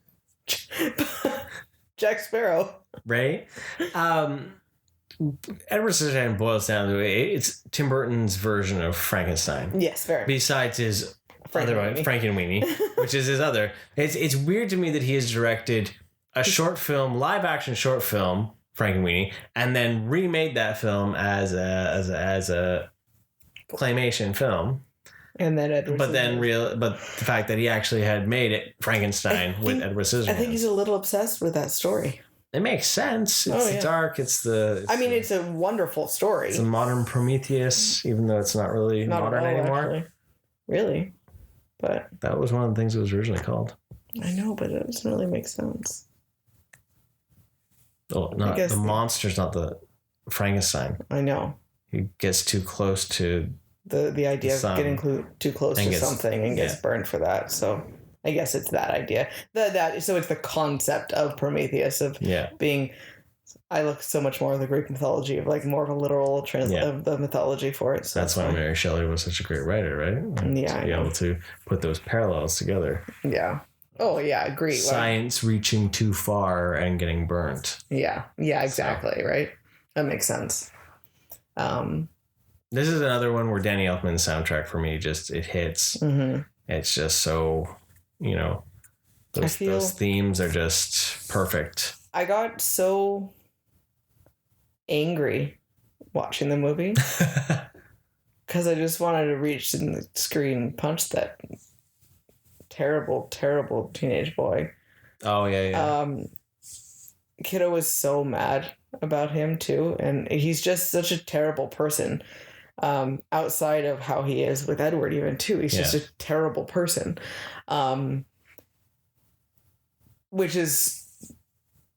[SPEAKER 2] Jack Sparrow.
[SPEAKER 1] Right? Edward Scissorhands boils down to it's Tim Burton's version of Frankenstein.
[SPEAKER 2] Yes, very.
[SPEAKER 1] Besides his Frankenweenie, which is his other. It's weird to me that he has directed a live action short film, Frankenweenie, and then remade that film as a claymation film.
[SPEAKER 2] And then
[SPEAKER 1] but the fact that he actually had made it Frankenstein with Edward Scissorhands.
[SPEAKER 2] I think he's a little obsessed with that story.
[SPEAKER 1] It makes sense. It's dark. It's a wonderful story. It's a modern Prometheus, even though it's not really modern anymore.
[SPEAKER 2] Actually. Really? But
[SPEAKER 1] that was one of the things it was originally called.
[SPEAKER 2] I know, but it doesn't really make sense.
[SPEAKER 1] Oh, not the monster's not the Frankenstein.
[SPEAKER 2] I know.
[SPEAKER 1] He gets too close to
[SPEAKER 2] the idea of getting too close to something and gets burned for that. So I guess it's that idea. So it's the concept of Prometheus of being. I look so much more of the Greek mythology of like more of a literal of the mythology for it. So
[SPEAKER 1] that's why Mary Shelley was such a great writer, right?
[SPEAKER 2] Yeah,
[SPEAKER 1] to be able to put those parallels together.
[SPEAKER 2] Yeah. Oh yeah, agree.
[SPEAKER 1] Science reaching too far and getting burnt.
[SPEAKER 2] Yeah. Yeah. Exactly. So. Right. That makes sense. This
[SPEAKER 1] is another one where Danny Elfman's soundtrack for me it hits. it's just so, you know, those themes are just perfect.
[SPEAKER 2] I got so angry watching the movie because I just wanted to reach in the screen and punch that terrible, terrible teenage boy.
[SPEAKER 1] Oh, yeah.
[SPEAKER 2] Kiddo was so mad about him too, and he's just such a terrible person. Outside of how he is with Edward, even too, he's just a terrible person. Which is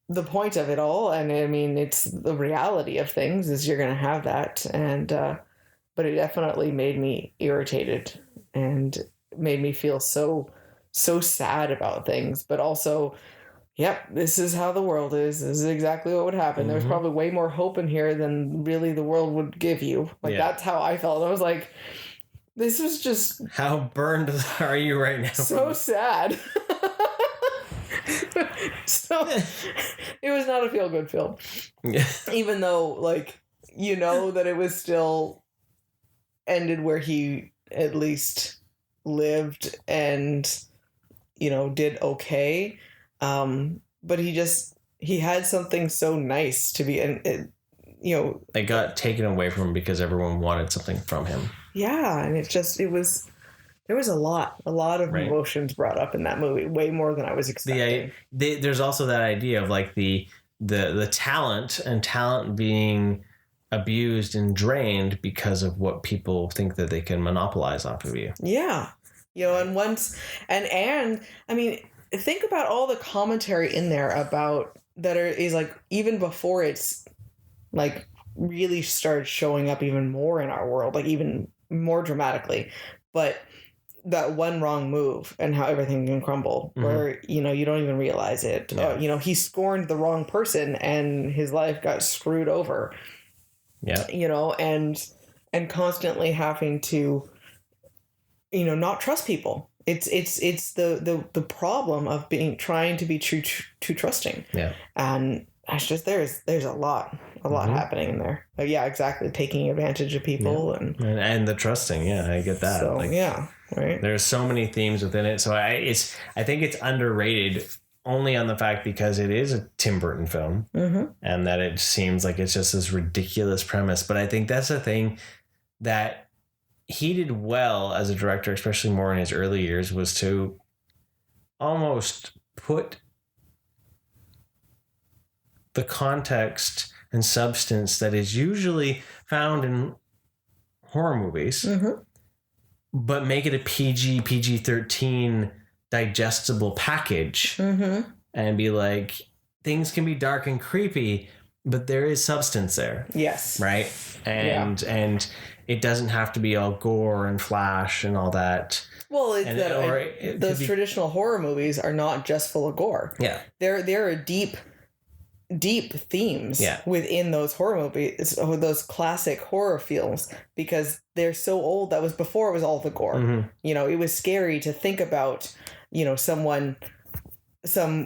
[SPEAKER 2] the point of it all, and I mean, it's the reality of things is you're going to have that, and but it definitely made me irritated and made me feel so sad about things, but also, yep, this is how the world is. This is exactly what would happen. There's probably way more hope in here than really the world would give you. Like, that's how I felt. I was like, this was just...
[SPEAKER 1] How burned are you right now?
[SPEAKER 2] So sad. So, it was not a feel-good film. Even though, like, you know that it was still ended where he at least lived and, you know, did okay. But he had something so nice to be, and it, you know,
[SPEAKER 1] it got taken away from him because everyone wanted something from him.
[SPEAKER 2] Yeah. And there was a lot of emotions brought up in that movie, way more than I was expecting.
[SPEAKER 1] There's also that idea of like the talent and talent being abused and drained because of what people think that they can monopolize off of you.
[SPEAKER 2] Yeah. You know, and once, and I mean, think about all the commentary in there about that is like, even before it's like really started showing up even more in our world, like even more dramatically, but that one wrong move and how everything can crumble, where, you know, you don't even realize it.
[SPEAKER 1] Yeah.
[SPEAKER 2] You know, he scorned the wrong person and his life got screwed over.
[SPEAKER 1] Yeah.
[SPEAKER 2] You know, and constantly having to, you know, not trust people. It's the problem of trying to be too trusting.
[SPEAKER 1] Yeah.
[SPEAKER 2] And it's just there's a lot happening in there. But yeah, exactly. Taking advantage of people
[SPEAKER 1] and the trusting. Yeah, I get that.
[SPEAKER 2] So, yeah. Right.
[SPEAKER 1] There's so many themes within it. So I think it's underrated only on the fact because it is a Tim Burton film, and that it seems like it's just this ridiculous premise. But I think that's the thing that he did well as a director, especially more in his early years, was to almost put the context and substance that is usually found in horror movies, but make it a PG-13 digestible package, and be like, things can be dark and creepy, but there is substance there.
[SPEAKER 2] Yes.
[SPEAKER 1] Right? And it doesn't have to be all gore and flash and all that.
[SPEAKER 2] Well, those traditional horror movies are not just full of gore.
[SPEAKER 1] Yeah.
[SPEAKER 2] There are deep themes within those horror movies, or those classic horror films, because they're so old. That was before it was all the gore. You know, it was scary to think about, you know, some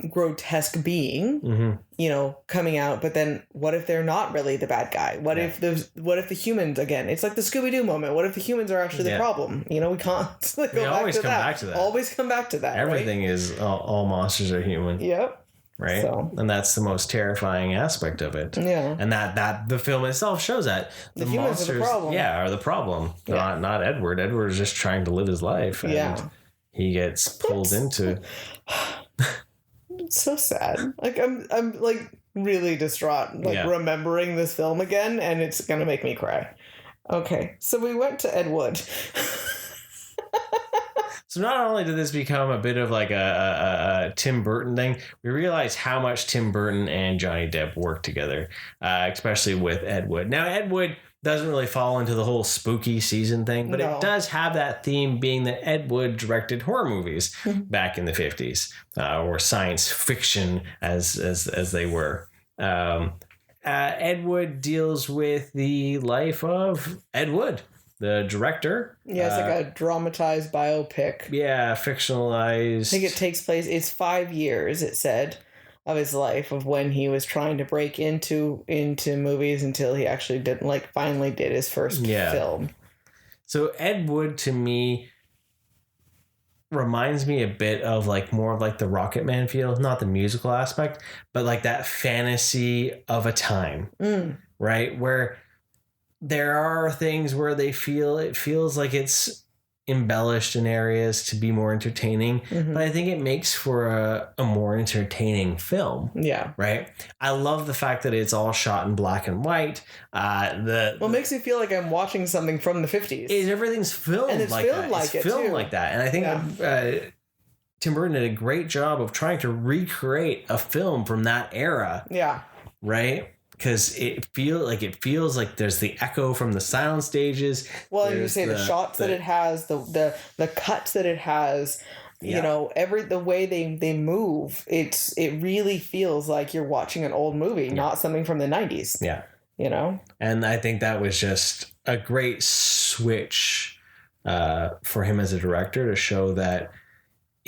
[SPEAKER 2] grotesque being, you know, coming out, but then what if they're not really the bad guy? What if the humans, again, it's like the Scooby-Doo moment. What if the humans are actually the problem? You know, we can't always come back to that. Always come back to that.
[SPEAKER 1] Everything is all monsters are human.
[SPEAKER 2] Yep.
[SPEAKER 1] Right. So. And that's the most terrifying aspect of it.
[SPEAKER 2] Yeah.
[SPEAKER 1] And that the film itself shows that
[SPEAKER 2] the humans monsters, are the problem.
[SPEAKER 1] Yeah, are the problem. Yeah. Not Edward. Edward is just trying to live his life. And he gets pulled into.
[SPEAKER 2] It's so sad. Like I'm like really distraught. Like remembering this film again, and it's gonna make me cry. Okay, so we went to Ed Wood.
[SPEAKER 1] So not only did this become a bit of like a Tim Burton thing, we realized how much Tim Burton and Johnny Depp worked together, especially with Ed Wood. Now, Ed Wood doesn't really fall into the whole spooky season thing, but it does have that theme, being that Ed Wood directed horror movies back in the 50s, or science fiction as they were. Ed Wood deals with the life of Ed Wood, the director.
[SPEAKER 2] Yeah, it's like a dramatized biopic.
[SPEAKER 1] Yeah, fictionalized.
[SPEAKER 2] I think it takes place, it's 5 years, it said, of his life, of when he was trying to break into movies until he actually finally did his first film.
[SPEAKER 1] So Ed Wood, to me, reminds me a bit of like more of like the Rocket Man feel, not the musical aspect, but like that fantasy of a time, right? Where there are things where it feels like it's embellished in areas to be more entertaining, but I think it makes for a more entertaining film.
[SPEAKER 2] Yeah.
[SPEAKER 1] Right. I love the fact that it's all shot in black and white.
[SPEAKER 2] It makes me feel like I'm watching something from the 50s.
[SPEAKER 1] Everything's filmed
[SPEAKER 2] and it's
[SPEAKER 1] like
[SPEAKER 2] filmed
[SPEAKER 1] that.
[SPEAKER 2] like
[SPEAKER 1] it's
[SPEAKER 2] it
[SPEAKER 1] filmed
[SPEAKER 2] too.
[SPEAKER 1] like that. And I think Tim Burton did a great job of trying to recreate a film from that era.
[SPEAKER 2] Yeah.
[SPEAKER 1] Right? Because it feels like there's the echo from the sound stages.
[SPEAKER 2] Well, and you say the shots that it has, the cuts that it has, you know, the way they move, it really feels like you're watching an old movie, not something from the 90s.
[SPEAKER 1] Yeah.
[SPEAKER 2] You know?
[SPEAKER 1] And I think that was just a great switch for him as a director to show that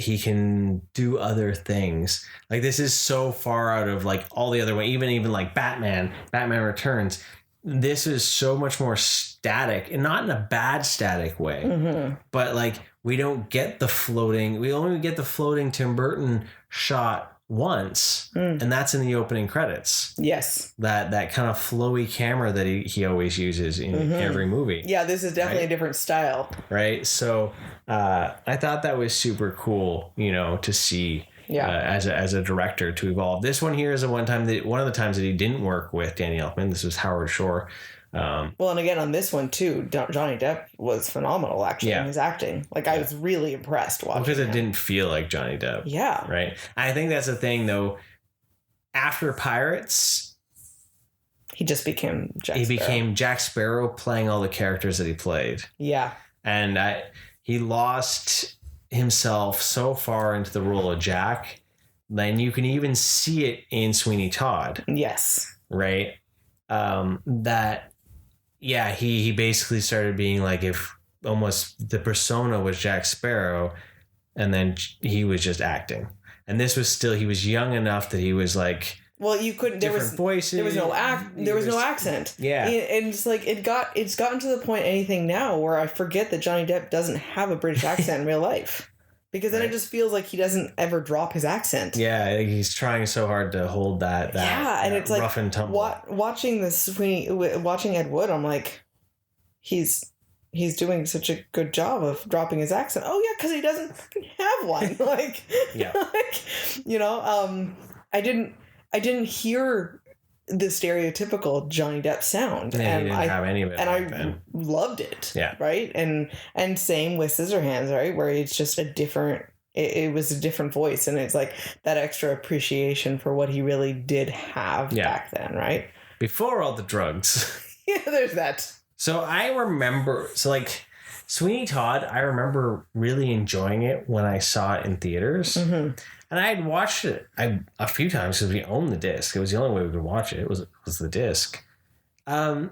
[SPEAKER 1] he can do other things. Like, this is so far out of like all the other way, even like Batman Returns. This is so much more static, and not in a bad static way, but like we only get the floating Tim Burton shot once, and that's in the opening credits.
[SPEAKER 2] Yes.
[SPEAKER 1] That kind of flowy camera that he always uses in every movie.
[SPEAKER 2] Yeah, this is definitely a different style.
[SPEAKER 1] Right. So I thought that was super cool, you know, to see as a director to evolve. This one here is one of the times that he didn't work with Danny Elfman. This was Howard Shore.
[SPEAKER 2] Well, and again on this one too, Johnny Depp was phenomenal actually in his acting. Like I was really impressed watching.
[SPEAKER 1] Because it didn't feel like Johnny Depp.
[SPEAKER 2] Yeah.
[SPEAKER 1] Right. I think that's the thing though. After Pirates,
[SPEAKER 2] he just became Jack Sparrow.
[SPEAKER 1] He became Jack Sparrow playing all the characters that he played.
[SPEAKER 2] Yeah.
[SPEAKER 1] And he lost himself so far into the role of Jack. Then you can even see it in Sweeney Todd.
[SPEAKER 2] Yes.
[SPEAKER 1] Right. He basically started being like, if almost the persona was Jack Sparrow, and then he was just acting. And this was still, he was young enough that he was like,
[SPEAKER 2] well, you couldn't. There was
[SPEAKER 1] voices.
[SPEAKER 2] There was no accent.
[SPEAKER 1] Yeah,
[SPEAKER 2] and it's like it's gotten to the point anything now where I forget that Johnny Depp doesn't have a British accent in real life, because then it just feels like he doesn't ever drop his accent.
[SPEAKER 1] Yeah, he's trying so hard to hold that.
[SPEAKER 2] And it's
[SPEAKER 1] rough
[SPEAKER 2] like
[SPEAKER 1] and tumble.
[SPEAKER 2] Watching Ed Wood, I'm like, he's doing such a good job of dropping his accent. Oh yeah, because he doesn't have one. Like, you know, I didn't hear the stereotypical Johnny Depp sound.
[SPEAKER 1] Yeah, and he didn't have any of it.
[SPEAKER 2] And I
[SPEAKER 1] then.
[SPEAKER 2] loved it.
[SPEAKER 1] Yeah.
[SPEAKER 2] Right. And same with Scissorhands, right? Where it's just a different, it was a different voice, and it's like that extra appreciation for what he really did have back then, right?
[SPEAKER 1] Before all the drugs.
[SPEAKER 2] Yeah, there's that.
[SPEAKER 1] So I remember, Sweeney Todd, I remember really enjoying it when I saw it in theaters. Mm-hmm. And I had watched it a few times because we owned the disc. It was the only way we could watch it. It was the disc. I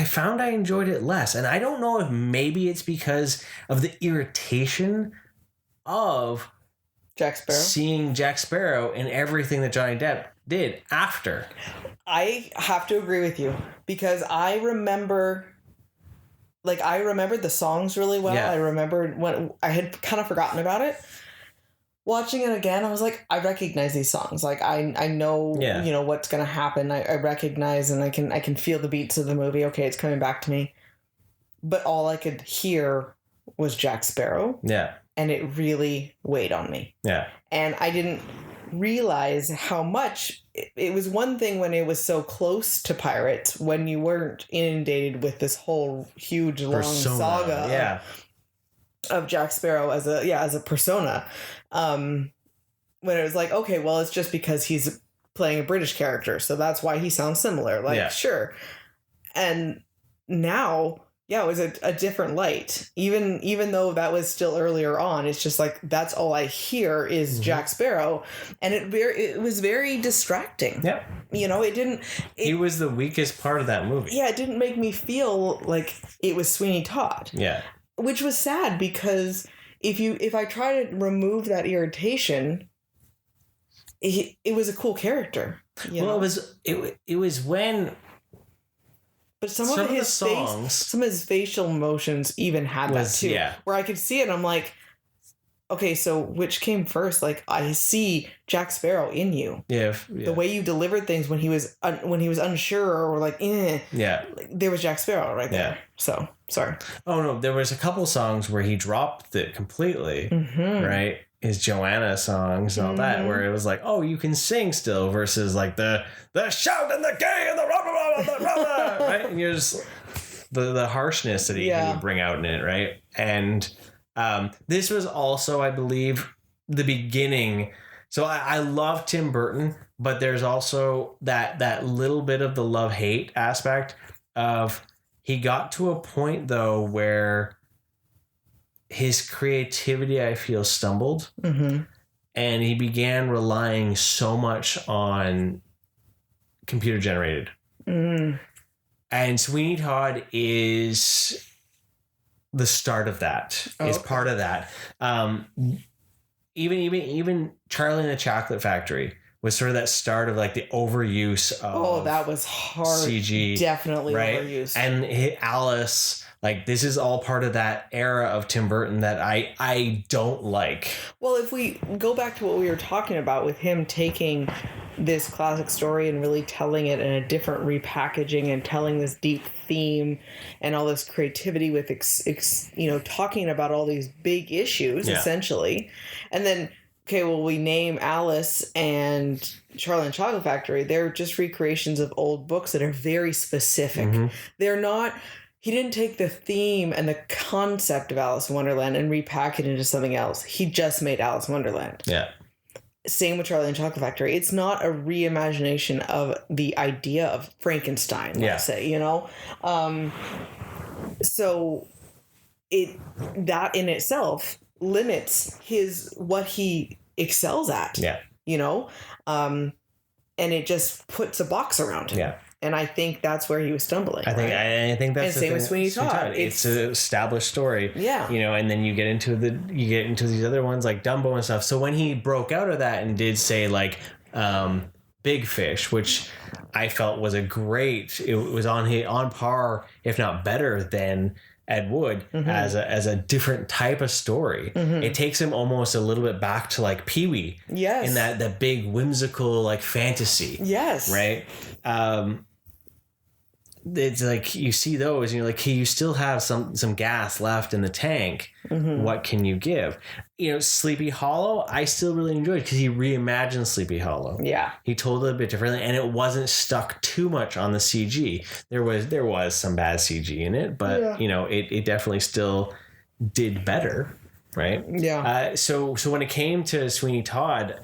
[SPEAKER 1] found I enjoyed it less. And I don't know if maybe it's because of the irritation of seeing Jack Sparrow in everything that Johnny Depp did after.
[SPEAKER 2] I have to agree with you, because I remember the songs really well. Yeah. I remembered when I had kind of forgotten about it. Watching it again, I was like, I recognize these songs. Like I know, you know, what's going to happen. I recognize, and I can feel the beats of the movie. Okay, it's coming back to me. But all I could hear was Jack Sparrow. Yeah. And it really weighed on me. Yeah. And I didn't realize how much it was. One thing when it was so close to Pirates, when you weren't inundated with this whole huge long saga of Jack Sparrow as a persona. When it was like, okay, well, it's just because he's playing a British character, so that's why he sounds similar. Like, sure. And now, it was a different light. Even though that was still earlier on, it's just like, that's all I hear is Jack Sparrow. And it was very distracting. Yeah. You know, he
[SPEAKER 1] was the weakest part of that movie.
[SPEAKER 2] Yeah, it didn't make me feel like it was Sweeney Todd. Yeah. Which was sad, because if I try to remove that irritation, it was a cool character.
[SPEAKER 1] It was when
[SPEAKER 2] But some of his facial motions even had that too. Yeah. Where I could see it, and I'm like, okay, so which came first? Like, I see Jack Sparrow in you. Yeah. The way you delivered things when he was unsure or like,
[SPEAKER 1] Yeah.
[SPEAKER 2] Like, there was Jack Sparrow right there. Yeah. So, sorry.
[SPEAKER 1] Oh, no. There was a couple songs where he dropped it completely, right? His Joanna songs and all that, where it was like, oh, you can sing still versus like the shout and the gay and the rah, rah, rah, rah, rah, right? And you're just the harshness that he would bring out in it, right? And this was also, I believe, the beginning. So I love Tim Burton, but there's also that little bit of the love-hate aspect of he got to a point, though, where his creativity, I feel, stumbled. And he began relying so much on computer-generated. And Sweeney Todd is the start of that, is part of that. Even Charlie and the Chocolate Factory was sort of that start of like the overuse of
[SPEAKER 2] that was hard
[SPEAKER 1] CG.
[SPEAKER 2] Definitely
[SPEAKER 1] right?
[SPEAKER 2] overuse.
[SPEAKER 1] And Alice, like this is all part of that era of Tim Burton that I don't like.
[SPEAKER 2] Well, if we go back to what we were talking about with him taking this classic story and really telling it in a different repackaging and telling this deep theme and all this creativity with talking about all these big issues essentially, and then we name Alice and Charlie and Chocolate Factory. They're just recreations of old books that are very specific. They're not. He didn't take the theme and the concept of Alice in Wonderland and repack it into something else. He just made Alice in Wonderland. Yeah. Same with Charlie and Chocolate Factory. It's not a reimagination of the idea of Frankenstein, let's say, so that in itself limits what he excels at. Yeah. And it just puts a box around him. Yeah. And I think that's where he was stumbling.
[SPEAKER 1] I think that's
[SPEAKER 2] the same with Sweeney Todd.
[SPEAKER 1] It's an established story.
[SPEAKER 2] Yeah.
[SPEAKER 1] And then you get into these other ones like Dumbo and stuff. So when he broke out of that and did say like Big Fish, which I felt was it was on par, if not better than Ed Wood as a different type of story. It takes him almost a little bit back to like Pee-wee. Yes. In that big whimsical like fantasy.
[SPEAKER 2] Yes.
[SPEAKER 1] Right. It's like you see those and you're like, hey, you still have some gas left in the tank. What can you give? Sleepy Hollow, I still really enjoyed because he reimagined Sleepy Hollow. Yeah. He told it a bit differently and it wasn't stuck too much on the CG. There was some bad CG in it, but it definitely still did better. Right. Yeah. So when it came to Sweeney Todd,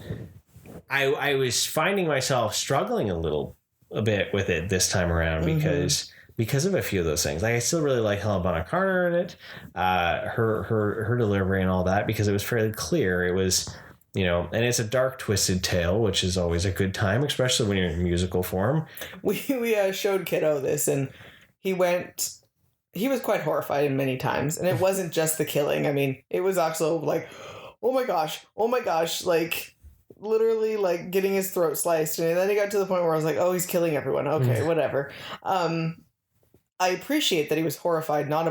[SPEAKER 1] I was finding myself struggling a bit with it this time around because of a few of those things. Like I still really like Helena Bonham Carter in it, her delivery and all that, because it was fairly clear. It was, and it's a dark, twisted tale, which is always a good time, especially when you're in musical form.
[SPEAKER 2] We showed Kiddo this, and he was quite horrified many times, and it wasn't just the killing. I mean, it was also like, oh my gosh, like literally like getting his throat sliced, and then he got to the point where I was like, oh, he's killing everyone. Okay, whatever. I appreciate that he was horrified not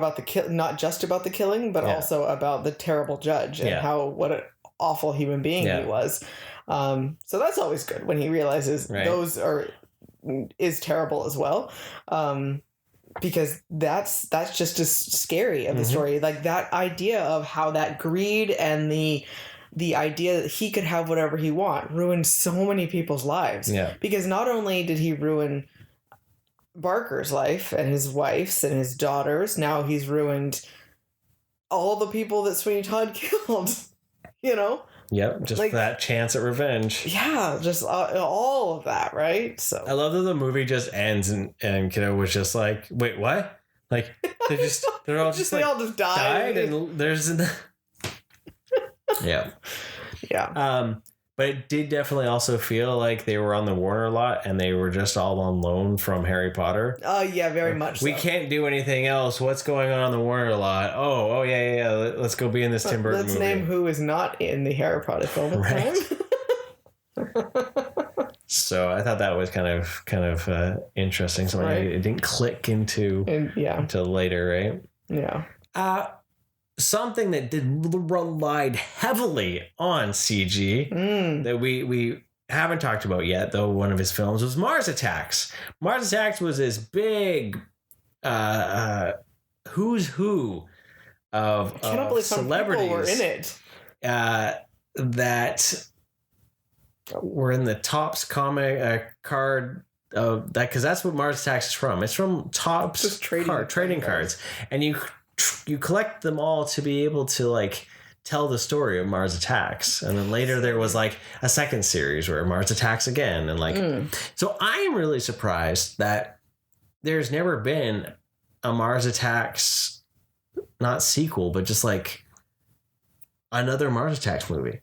[SPEAKER 2] just about the killing, but also about the terrible judge and what an awful human being he was. So that's always good when he realizes those is terrible as well. Because that's just as scary of the story. Like that idea of how that greed and the idea that he could have whatever he want ruined so many people's lives. Yeah. Because not only did he ruin Barker's life and his wife's and his daughter's, now he's ruined all the people that Sweeney Todd killed,
[SPEAKER 1] Yep, just like, that chance at revenge.
[SPEAKER 2] Yeah, just all of that, right? So
[SPEAKER 1] I love that the movie just ends and Kiddo was just like, wait, what? Like they're all just
[SPEAKER 2] they all just died
[SPEAKER 1] and there's yeah. Yeah. But it did definitely also feel like they were on the Warner lot and they were just all on loan from Harry Potter.
[SPEAKER 2] Oh, yeah, very much so.
[SPEAKER 1] We can't do anything else. What's going on the Warner lot? Oh, yeah. Let's go be in this Tim Burton movie.
[SPEAKER 2] Let's name who is not in the Harry Potter film at the time.
[SPEAKER 1] So I thought that was kind of interesting. Something
[SPEAKER 2] Right.
[SPEAKER 1] it didn't click into until later, right?
[SPEAKER 2] Yeah.
[SPEAKER 1] Something that relied heavily on CG that we haven't talked about yet, though one of his films was Mars Attacks. Mars Attacks was this big who's who of
[SPEAKER 2] I cannot believe
[SPEAKER 1] celebrities
[SPEAKER 2] were in it.
[SPEAKER 1] That were in the Topps comic card of that, because that's what Mars Attacks is from. It's from Topps trading cards, and you collect them all to be able to like tell the story of Mars Attacks. And then later there was like a second series where Mars Attacks again, and like so I am really surprised that there's never been a Mars Attacks, not sequel, but just like another Mars Attacks movie.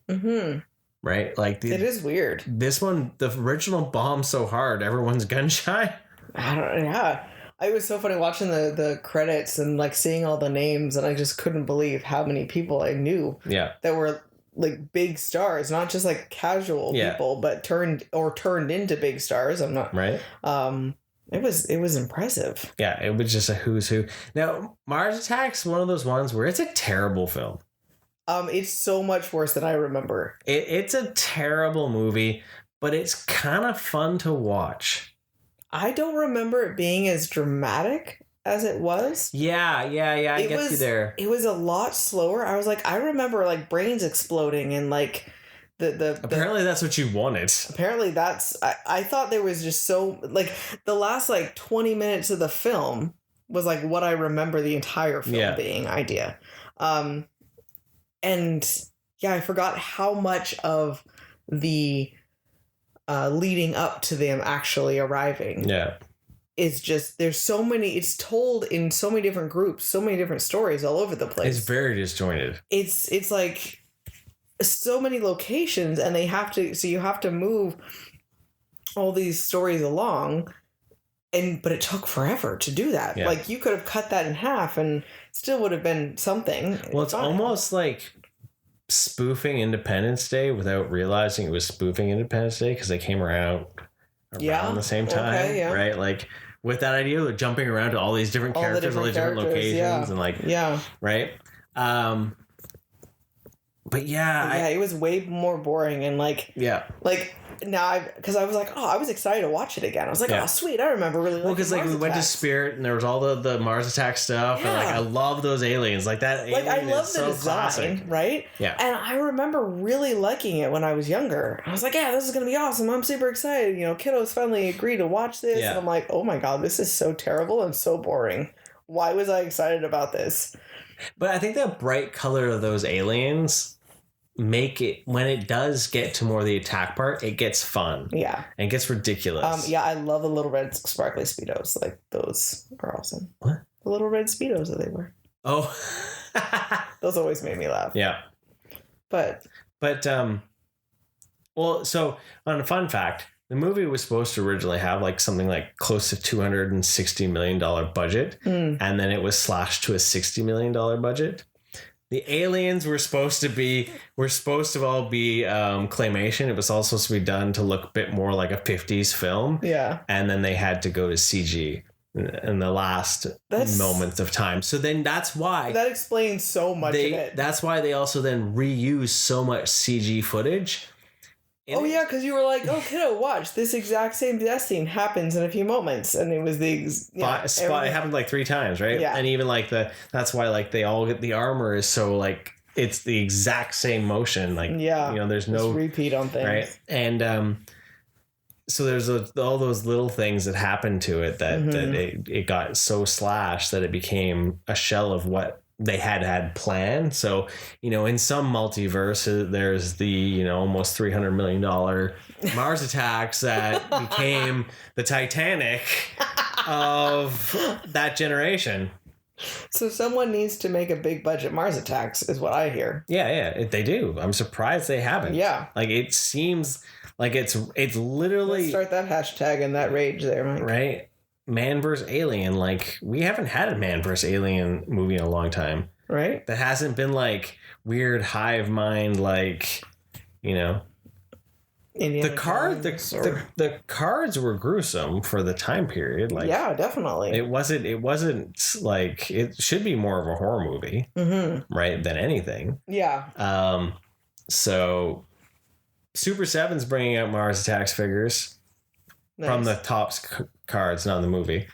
[SPEAKER 1] Right? Like
[SPEAKER 2] it is weird.
[SPEAKER 1] This one, the original bombed so hard, everyone's gun shy.
[SPEAKER 2] It was so funny watching the credits and like seeing all the names, and I just couldn't believe how many people I knew that were like big stars, not just like casual people, but turned into big stars. I'm not
[SPEAKER 1] right.
[SPEAKER 2] It was impressive.
[SPEAKER 1] Yeah, it was just a who's who. Now, Mars Attacks, one of those ones where it's a terrible film.
[SPEAKER 2] It's so much worse than I remember.
[SPEAKER 1] It's a terrible movie, but it's kind of fun to watch.
[SPEAKER 2] I don't remember it being as dramatic as it was.
[SPEAKER 1] Yeah, I get you there.
[SPEAKER 2] It was a lot slower. I was like, I remember like brains exploding and like the
[SPEAKER 1] apparently that's what you wanted.
[SPEAKER 2] Apparently that's I thought there was just so like the last like 20 minutes of the film was like what I remember the entire film being idea. And yeah, I forgot how much of the leading up to them actually arriving. Is just there's so many. It's told in so many different groups, so many different stories all over the place.
[SPEAKER 1] It's very disjointed.
[SPEAKER 2] It's like so many locations, and you have to move all these stories along. But it took forever to do that. Yeah. Like you could have cut that in half and still would have been something.
[SPEAKER 1] Well, it's almost like spoofing Independence Day without realizing it was spoofing Independence Day, because they came around the same time, right? Like with that idea of jumping around to all these different characters, all these different locations, and like right. But
[SPEAKER 2] it was way more boring and like now because I was like, I was excited to watch it again. I was like, oh sweet, I remember really liking
[SPEAKER 1] because like we went to Spirit and there was all the Mars Attack stuff, and like I love those aliens, like that.
[SPEAKER 2] Like I love the
[SPEAKER 1] so
[SPEAKER 2] design,
[SPEAKER 1] classic.
[SPEAKER 2] Right?
[SPEAKER 1] Yeah.
[SPEAKER 2] And I remember really liking it when I was younger. I was like, this is gonna be awesome. I'm super excited. You know, kiddos finally agreed to watch this, and I'm like, oh my god, this is so terrible and so boring. Why was I excited about this?
[SPEAKER 1] But I think the bright color of those aliens make it, when it does get to more the attack part, it gets fun. Yeah. And it gets ridiculous.
[SPEAKER 2] I love the little red sparkly Speedos. Like, those are awesome.
[SPEAKER 1] What?
[SPEAKER 2] The little red Speedos that they wear.
[SPEAKER 1] Oh.
[SPEAKER 2] Those always made me laugh.
[SPEAKER 1] Yeah.
[SPEAKER 2] But
[SPEAKER 1] well, so on a fun fact, the movie was supposed to originally have like something like close to $260 million budget. And then it was slashed to a $60 million budget. The aliens were supposed to all be claymation. It was all supposed to be done to look a bit more like a 50s film. Yeah. And then they had to go to CG in the last moments of time. So then that's why...
[SPEAKER 2] That explains so much of it.
[SPEAKER 1] That's why they also then reuse so much CG footage.
[SPEAKER 2] Yeah, because you were like, kiddo, watch. This exact same death scene happens in a few moments. And it was
[SPEAKER 1] spot. It happened like 3 times, right? Yeah. And even like that's why like they all get the armor is so like, it's the exact same motion. Like, there's no
[SPEAKER 2] repeat on things.
[SPEAKER 1] Right. And so there's all those little things that happened to it that it got so slashed that it became a shell of what they had planned. So, in some multiverse, there's the, almost $300 million Mars Attacks that became the Titanic of that generation.
[SPEAKER 2] So someone needs to make a big budget Mars Attacks is what I hear.
[SPEAKER 1] Yeah, they do. I'm surprised they haven't. Yeah. Like it seems like it's literally...
[SPEAKER 2] Let's start that hashtag and that rage there, Mike.
[SPEAKER 1] Right? Man vs. Alien, like we haven't had a Man vs. Alien movie in a long time,
[SPEAKER 2] right?
[SPEAKER 1] That hasn't been like weird hive mind, like
[SPEAKER 2] Indiana
[SPEAKER 1] The
[SPEAKER 2] Jones
[SPEAKER 1] the cards were gruesome for the time period. Like,
[SPEAKER 2] yeah, definitely.
[SPEAKER 1] it wasn't like, it should be more of a horror movie, right, than anything.
[SPEAKER 2] Yeah.
[SPEAKER 1] So Super 7's bringing out Mars Attacks figures from the Topps cards, not in the movie.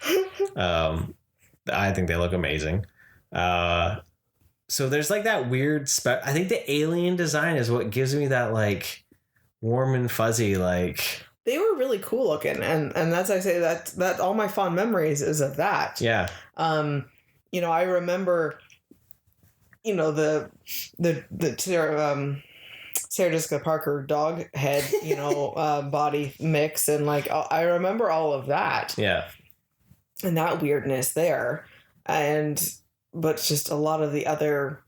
[SPEAKER 1] I think they look amazing. So there's like that weird I think the alien design is what gives me that like warm and fuzzy, like,
[SPEAKER 2] they were really cool looking, and that's, I say that all my fond memories is of that.
[SPEAKER 1] Yeah.
[SPEAKER 2] You know, I remember, you know, the Sarah Jessica Parker dog head, you know, body mix, and like I remember all of that.
[SPEAKER 1] Yeah.
[SPEAKER 2] And that weirdness there, but just a lot of the other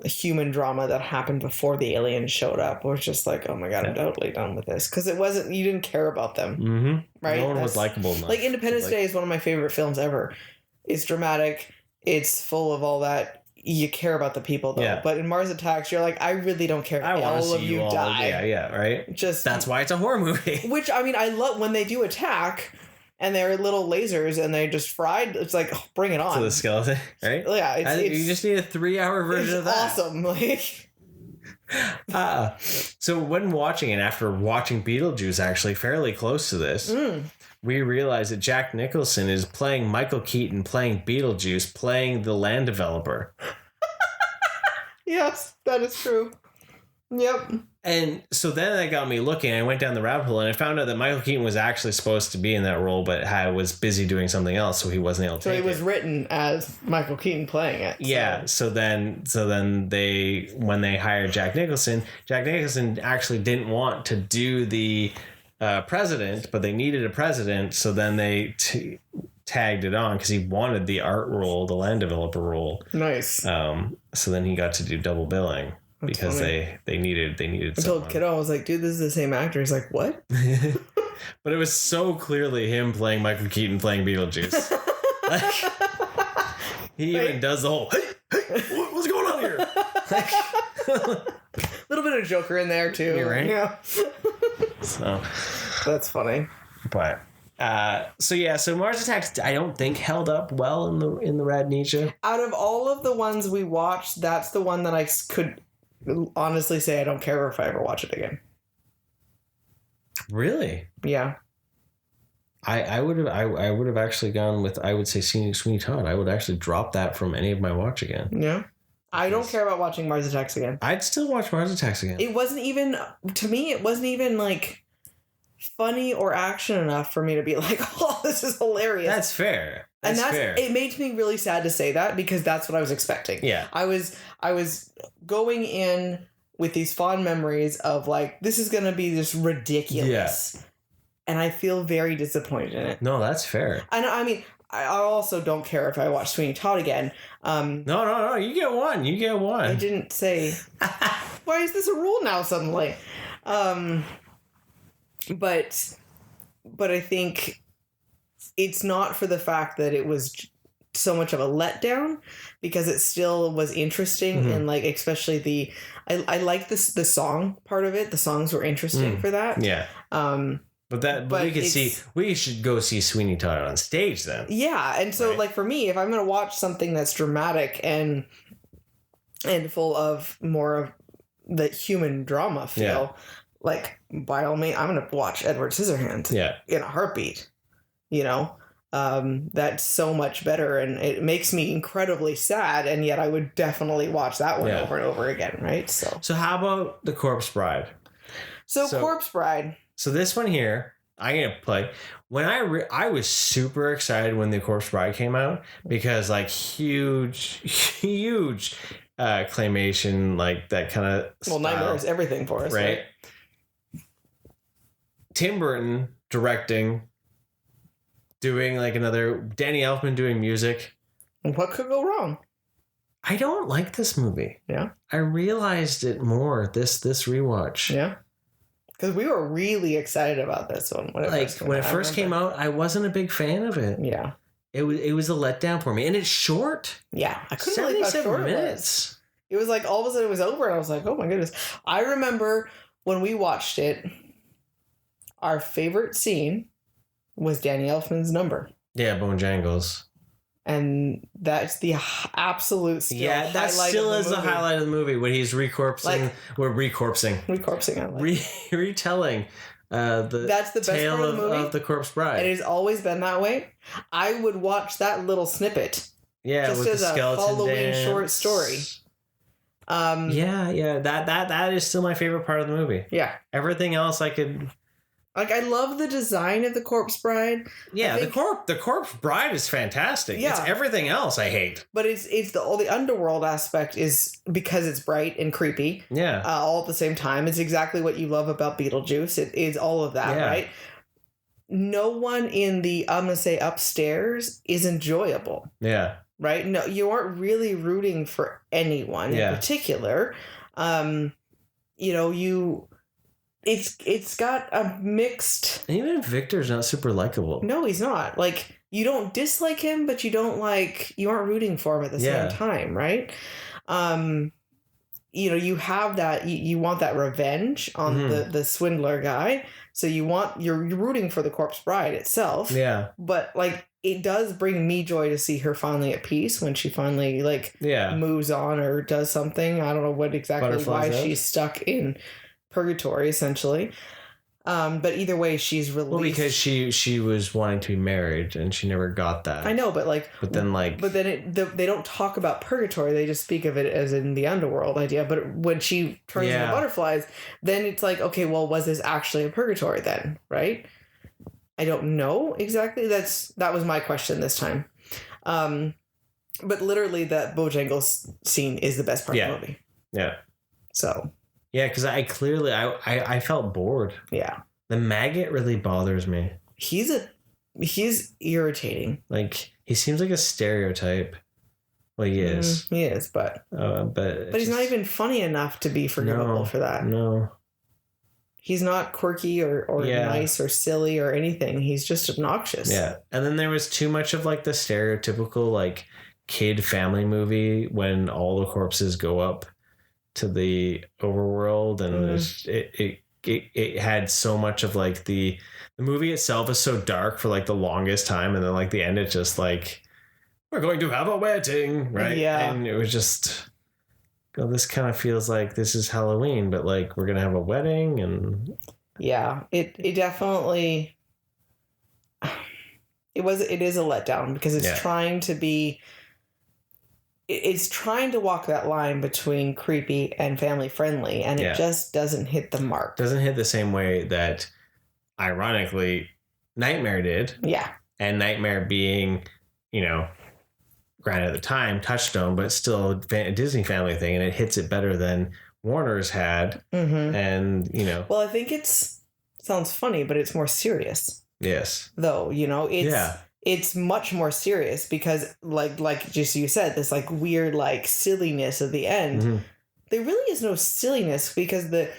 [SPEAKER 2] human drama that happened before the aliens showed up was just like, oh my god, I'm totally done with this, because you didn't care about them, right?
[SPEAKER 1] No one was likable enough.
[SPEAKER 2] Like Independence Day is one of my favorite films ever. It's dramatic, it's full of all that. You care about the people though, but in Mars Attacks, you're like, I really don't care. I want to see you all die.
[SPEAKER 1] Yeah, right.
[SPEAKER 2] Just
[SPEAKER 1] that's why it's a horror movie.
[SPEAKER 2] Which, I mean, I love when they do attack. And they're little lasers, and they just fried. It's like, oh, bring it on.
[SPEAKER 1] To the skeleton, right?
[SPEAKER 2] Yeah,
[SPEAKER 1] you just need a 3-hour version of that.
[SPEAKER 2] Awesome, like.
[SPEAKER 1] So when watching, and after watching Beetlejuice, actually fairly close to this, we realized that Jack Nicholson is playing Michael Keaton, playing Beetlejuice, playing the land developer.
[SPEAKER 2] Yes, that is true. Yep.
[SPEAKER 1] And so then that got me looking. I went down the rabbit hole, and I found out that Michael Keaton was actually supposed to be in that role, but was busy doing something else, so he wasn't able to take it.
[SPEAKER 2] So he was written as Michael Keaton playing it. So.
[SPEAKER 1] Yeah. So then when they hired Jack Nicholson actually didn't want to do the president, but they needed a president, so then they tagged it on because he wanted the art role, the land developer role.
[SPEAKER 2] Nice.
[SPEAKER 1] So then he got to do double billing. That's because funny. they needed
[SPEAKER 2] I told Kiddo, I was like, dude, this is the same actor. He's like, what?
[SPEAKER 1] But it was so clearly him playing Michael Keaton playing Beetlejuice. Like, he even does the whole, hey, what's going on here?
[SPEAKER 2] A little bit of Joker in there too.
[SPEAKER 1] You're right.
[SPEAKER 2] Yeah.
[SPEAKER 1] So
[SPEAKER 2] that's funny.
[SPEAKER 1] But so Mars Attacks, I don't think held up well in the RADnesia.
[SPEAKER 2] Out of all of the ones we watched, that's the one that I could honestly say I don't care if I ever watch it again.
[SPEAKER 1] Really?
[SPEAKER 2] Yeah.
[SPEAKER 1] I would have actually gone with, I would say, Sweeney Todd. I would actually drop that from any of my watch again.
[SPEAKER 2] Yeah. I don't care about watching Mars Attacks again.
[SPEAKER 1] I'd still watch Mars Attacks again.
[SPEAKER 2] It wasn't even, to me, it wasn't even like funny or action enough for me to be like, oh, this is hilarious.
[SPEAKER 1] That's fair. That's fair.
[SPEAKER 2] It made me really sad to say that, because that's what I was expecting.
[SPEAKER 1] Yeah.
[SPEAKER 2] I was going in with these fond memories of like, this is going to be just ridiculous. Yeah. And I feel very disappointed in it.
[SPEAKER 1] No, that's fair.
[SPEAKER 2] And I mean, I also don't care if I watch Sweeney Todd again.
[SPEAKER 1] No. You get one.
[SPEAKER 2] I didn't say, why is this a rule now suddenly? But I think it's not for the fact that it was so much of a letdown, because it still was interesting. And like, especially I like the song part of it. The songs were interesting for that.
[SPEAKER 1] Yeah. But we should go see Sweeney Todd on stage then.
[SPEAKER 2] Yeah. And so like for me, if I'm going to watch something that's dramatic and full of more of the human drama feel, like by all means, I'm going to watch Edward Scissorhands in a heartbeat, you know? That's so much better, and it makes me incredibly sad, and yet I would definitely watch that one over and over again, right? So
[SPEAKER 1] how about The Corpse Bride?
[SPEAKER 2] So Corpse Bride. So
[SPEAKER 1] this one here, I'm gonna play. When I was super excited when The Corpse Bride came out, because like huge claymation, like that kind of
[SPEAKER 2] Nightmare is everything for us, right?
[SPEAKER 1] Tim Burton directing. Doing like another Danny Elfman doing music.
[SPEAKER 2] What could go wrong?
[SPEAKER 1] I don't like this movie.
[SPEAKER 2] Yeah.
[SPEAKER 1] I realized it more this rewatch.
[SPEAKER 2] Yeah. Because we were really excited about this one. When it first came out,
[SPEAKER 1] I wasn't a big fan of it.
[SPEAKER 2] Yeah.
[SPEAKER 1] It was a letdown for me. And it's short.
[SPEAKER 2] Yeah. I couldn't believe how short
[SPEAKER 1] minutes.
[SPEAKER 2] It was like all of a sudden it was over, and I was like, oh my goodness. I remember when we watched it, our favorite scene was Danny Elfman's number.
[SPEAKER 1] Yeah, Bone Jangles.
[SPEAKER 2] And that's the absolute still
[SPEAKER 1] that still is the highlight of the movie when he's recorpsing. Retelling that's the best tale part of the movie. Of the Corpse Bride.
[SPEAKER 2] And it has always been that way. I would watch that little snippet.
[SPEAKER 1] Yeah,
[SPEAKER 2] just
[SPEAKER 1] with
[SPEAKER 2] as
[SPEAKER 1] the
[SPEAKER 2] a Halloween
[SPEAKER 1] dance.
[SPEAKER 2] Short story.
[SPEAKER 1] That is still my favorite part of the movie.
[SPEAKER 2] Yeah.
[SPEAKER 1] Everything else I could.
[SPEAKER 2] Like, I love the design of the Corpse Bride.
[SPEAKER 1] Yeah, the Corpse Bride is fantastic.
[SPEAKER 2] Yeah.
[SPEAKER 1] It's everything else I hate.
[SPEAKER 2] But it's the underworld aspect is because it's bright and creepy.
[SPEAKER 1] Yeah.
[SPEAKER 2] All at the same time. It's exactly what you love about Beetlejuice. It is all of that, right? No one in the, I'm going to say upstairs, is enjoyable.
[SPEAKER 1] Yeah.
[SPEAKER 2] Right? No, you aren't really rooting for anyone in particular. It's got a mixed...
[SPEAKER 1] And even Victor's not super likable.
[SPEAKER 2] No, he's not. Like, you don't dislike him, but you aren't rooting for him at the same time, right? You have that, you want that revenge on the swindler guy. So you're rooting for the Corpse Bride itself. Yeah. But, like, it does bring me joy to see her finally at peace when she finally, moves on or does something. I don't know what exactly why she's stuck in purgatory, essentially. But either way, she's released.
[SPEAKER 1] Well, because she was wanting to be married and she never got that.
[SPEAKER 2] I know, but they don't talk about purgatory. They just speak of it as in the underworld idea. But when she turns into butterflies, then it's like, okay, well, was this actually a purgatory then? Right? I don't know exactly. That was my question this time. But literally, that Bojangles scene is the best part of the movie. Yeah. So.
[SPEAKER 1] Yeah, because I felt bored.
[SPEAKER 2] Yeah.
[SPEAKER 1] The maggot really bothers me.
[SPEAKER 2] He's irritating.
[SPEAKER 1] Like, he seems like a stereotype. Well, he is.
[SPEAKER 2] He is, but he's not even funny enough to be forgivable for that. No. He's not quirky or nice or silly or anything. He's just obnoxious.
[SPEAKER 1] Yeah. And then there was too much of, like, the stereotypical, like, kid family movie when all the corpses go up to the overworld, and it had so much of, like, the movie itself is so dark for, like, the longest time, and then, like, the end it's just like, we're going to have a wedding, right? Yeah. And it was just, well, this kind of feels like this is Halloween, but, like, we're gonna have a wedding. And
[SPEAKER 2] it definitely it is a letdown because it's trying to be. It's trying to walk that line between creepy and family friendly, and it just doesn't hit the mark.
[SPEAKER 1] Doesn't hit the same way that, ironically, Nightmare did. Yeah. And Nightmare being, granted at the time, Touchstone, but still a Disney family thing, and it hits it better than Warner's had. Mm-hmm. And,
[SPEAKER 2] Well, I think sounds funny, but it's more serious. Yes. Though, it's much more serious because like just you said, this like weird like silliness at the end. Mm-hmm. There really is no silliness because the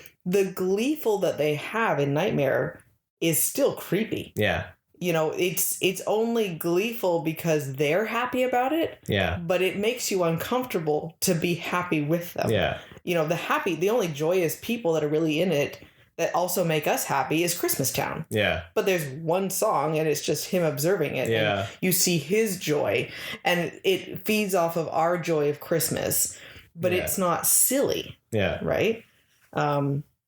[SPEAKER 2] gleeful that they have in Nightmare is still creepy. Yeah. It's only gleeful because they're happy about it. Yeah. But it makes you uncomfortable to be happy with them. Yeah. The only joyous people that are really in it that also make us happy is Christmas Town. Yeah. But there's one song and it's just him observing it. Yeah. And you see his joy and it feeds off of our joy of Christmas, but it's not silly. Yeah. Right?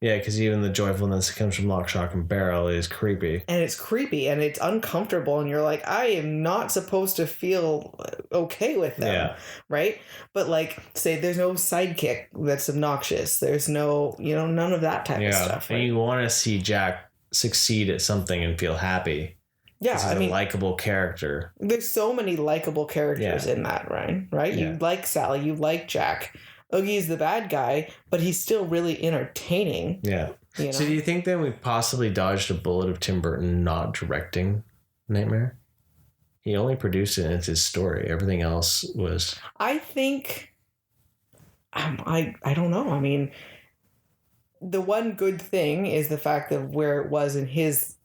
[SPEAKER 1] Yeah, because even the joyfulness that comes from Lock, Shock, and Barrel is creepy.
[SPEAKER 2] And it's creepy and it's uncomfortable and you're like, I am not supposed to feel okay with them. Yeah. Right? But like, say there's no sidekick that's obnoxious. There's no, none of that type of stuff.
[SPEAKER 1] Right? And you want to see Jack succeed at something and feel happy. Yeah, he's a likable character.
[SPEAKER 2] There's so many likable characters in that, right? Right? Yeah. You like Sally, you like Jack. Oogie's the bad guy, but he's still really entertaining. Yeah.
[SPEAKER 1] So do you think then we possibly dodged a bullet of Tim Burton not directing Nightmare? He only produced it and it's his story. Everything else was...
[SPEAKER 2] I think... I don't know. I mean, the one good thing is the fact that where it was in his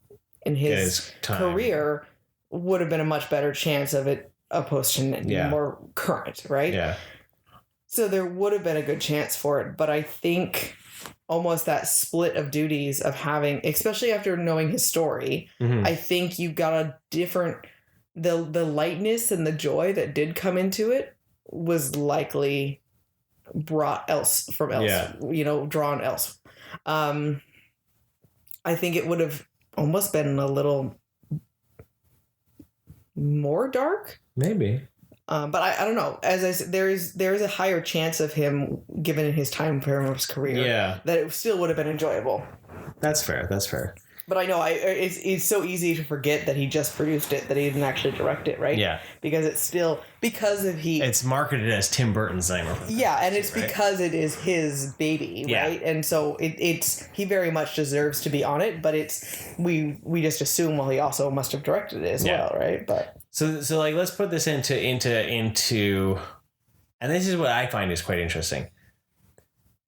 [SPEAKER 2] career would have been a much better chance of it opposed to more current, right? Yeah. So there would have been a good chance for it, but I think almost that split of duties of having, especially after knowing his story, I think you got a different, the lightness and the joy that did come into it was likely brought drawn else. I think it would have almost been a little more dark.
[SPEAKER 1] Maybe.
[SPEAKER 2] But I don't know. As I said, there is a higher chance of him, given his time frame of his career, that it still would have been enjoyable.
[SPEAKER 1] That's fair.
[SPEAKER 2] But I know it's so easy to forget that he just produced it, that he didn't actually direct it, right?
[SPEAKER 1] Yeah.
[SPEAKER 2] Because it's still, it's
[SPEAKER 1] marketed as Tim Burton's Nightmare.
[SPEAKER 2] Yeah, and it's right? Because it is his baby, right? And so he very much deserves to be on it, but we just assume, well, he also must have directed it as well, right? But
[SPEAKER 1] so like, let's put this into, and this is what I find is quite interesting.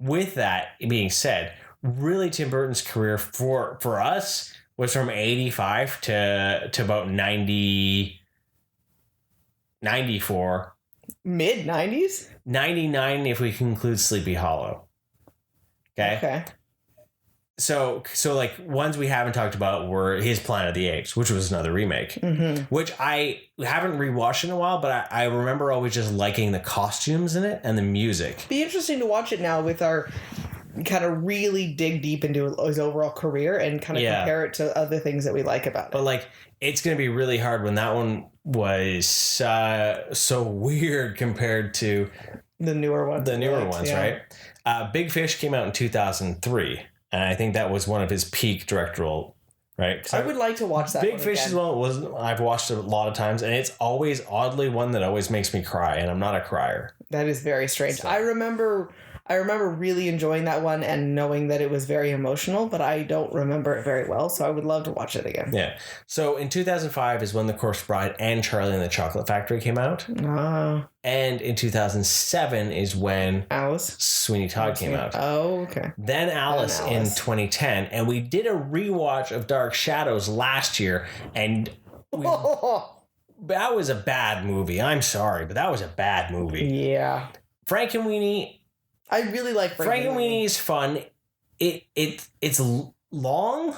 [SPEAKER 1] With that being said, really, Tim Burton's career for us was from 85 to about 94.
[SPEAKER 2] Mid-90s?
[SPEAKER 1] 99 if we conclude Sleepy Hollow. Okay. So like, ones we haven't talked about were his Planet of the Apes, which was another remake, which I haven't rewatched in a while, but I remember always just liking the costumes in it and the music.
[SPEAKER 2] Be interesting to watch it now with our kind of really dig deep into his overall career and kind of compare it to other things that we like about it.
[SPEAKER 1] But like, it's going to be really hard when that one was so weird compared to
[SPEAKER 2] the newer ones.
[SPEAKER 1] Right? Big Fish came out in 2003, and I think that was one of his peak directorial. Right,
[SPEAKER 2] I would like to watch that.
[SPEAKER 1] Big Fish as well. I've watched it a lot of times, and it's always oddly one that always makes me cry, and I'm not a crier.
[SPEAKER 2] That is very strange. So. I remember really enjoying that one and knowing that it was very emotional, but I don't remember it very well, so I would love to watch it again.
[SPEAKER 1] Yeah. So in 2005 is when The Corpse Bride and Charlie and the Chocolate Factory came out. And in 2007 is when Sweeney Todd came out.
[SPEAKER 2] Oh, okay.
[SPEAKER 1] Then Alice in 2010, and we did a rewatch of Dark Shadows last year, and that was a bad movie. I'm sorry, but that was a bad movie.
[SPEAKER 2] Yeah.
[SPEAKER 1] Frankenweenie.
[SPEAKER 2] I really like
[SPEAKER 1] Frankenweenie is fun. It's long,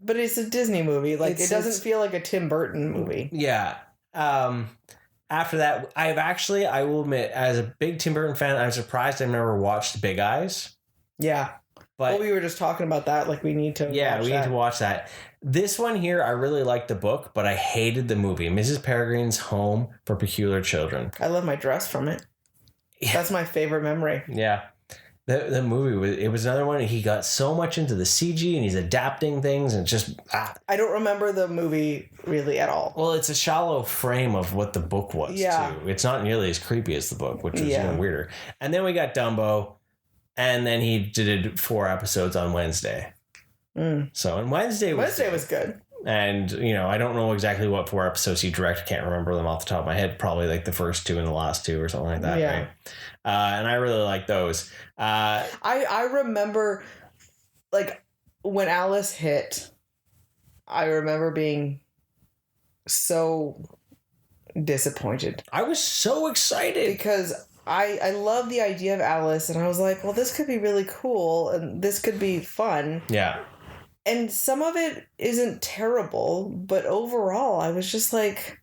[SPEAKER 2] but it's a Disney movie. Like, it doesn't feel like a Tim Burton movie.
[SPEAKER 1] Yeah. After that, I will admit, as a big Tim Burton fan, I'm surprised I've never watched Big Eyes.
[SPEAKER 2] Yeah. But we were just talking about that. Like, we need to watch
[SPEAKER 1] need to watch that. This one here, I really liked the book, but I hated the movie. Mrs. Peregrine's Home for Peculiar Children.
[SPEAKER 2] I love my dress from it. Yeah. That's my favorite memory.
[SPEAKER 1] Yeah. The movie was another one. He got so much into the CG and he's adapting things and just
[SPEAKER 2] I don't remember the movie really at all.
[SPEAKER 1] Well, it's a shallow frame of what the book was too. It's not nearly as creepy as the book, which was even weirder. And then we got Dumbo, and then he did 4 episodes on Wednesday. So and Wednesday
[SPEAKER 2] was good.
[SPEAKER 1] And, I don't know exactly what 4 episodes he directed. Can't remember them off the top of my head. Probably like the first 2 and the last 2 or something like that. Yeah. Right? And I really like those.
[SPEAKER 2] I remember, like, when Alice hit, I remember being so disappointed.
[SPEAKER 1] I was so excited.
[SPEAKER 2] Because I love the idea of Alice, and I was like, well, this could be really cool, and this could be fun. Yeah. And some of it isn't terrible, but overall, I was just like,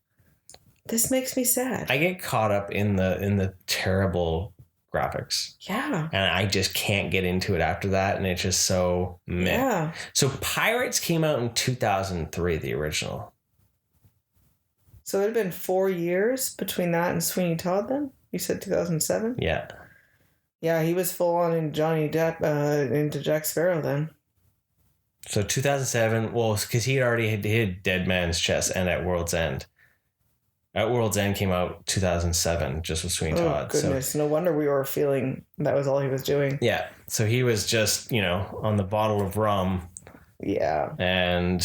[SPEAKER 2] this makes me sad.
[SPEAKER 1] I get caught up in the terrible graphics.
[SPEAKER 2] Yeah.
[SPEAKER 1] And I just can't get into it after that, and it's just so meh. Yeah. So Pirates came out in 2003, the original.
[SPEAKER 2] So it had been 4 years between that and Sweeney Todd then? You said 2007?
[SPEAKER 1] Yeah.
[SPEAKER 2] Yeah, he was full on in Johnny Depp into Jack Sparrow then.
[SPEAKER 1] So 2007, well, because he already did Dead Man's Chest and At World's End. At World's End came out 2007, just with Sweeney Todd.
[SPEAKER 2] Oh, goodness. So, no wonder we were feeling that was all he was doing.
[SPEAKER 1] Yeah. So he was just, on the bottle of rum.
[SPEAKER 2] Yeah.
[SPEAKER 1] And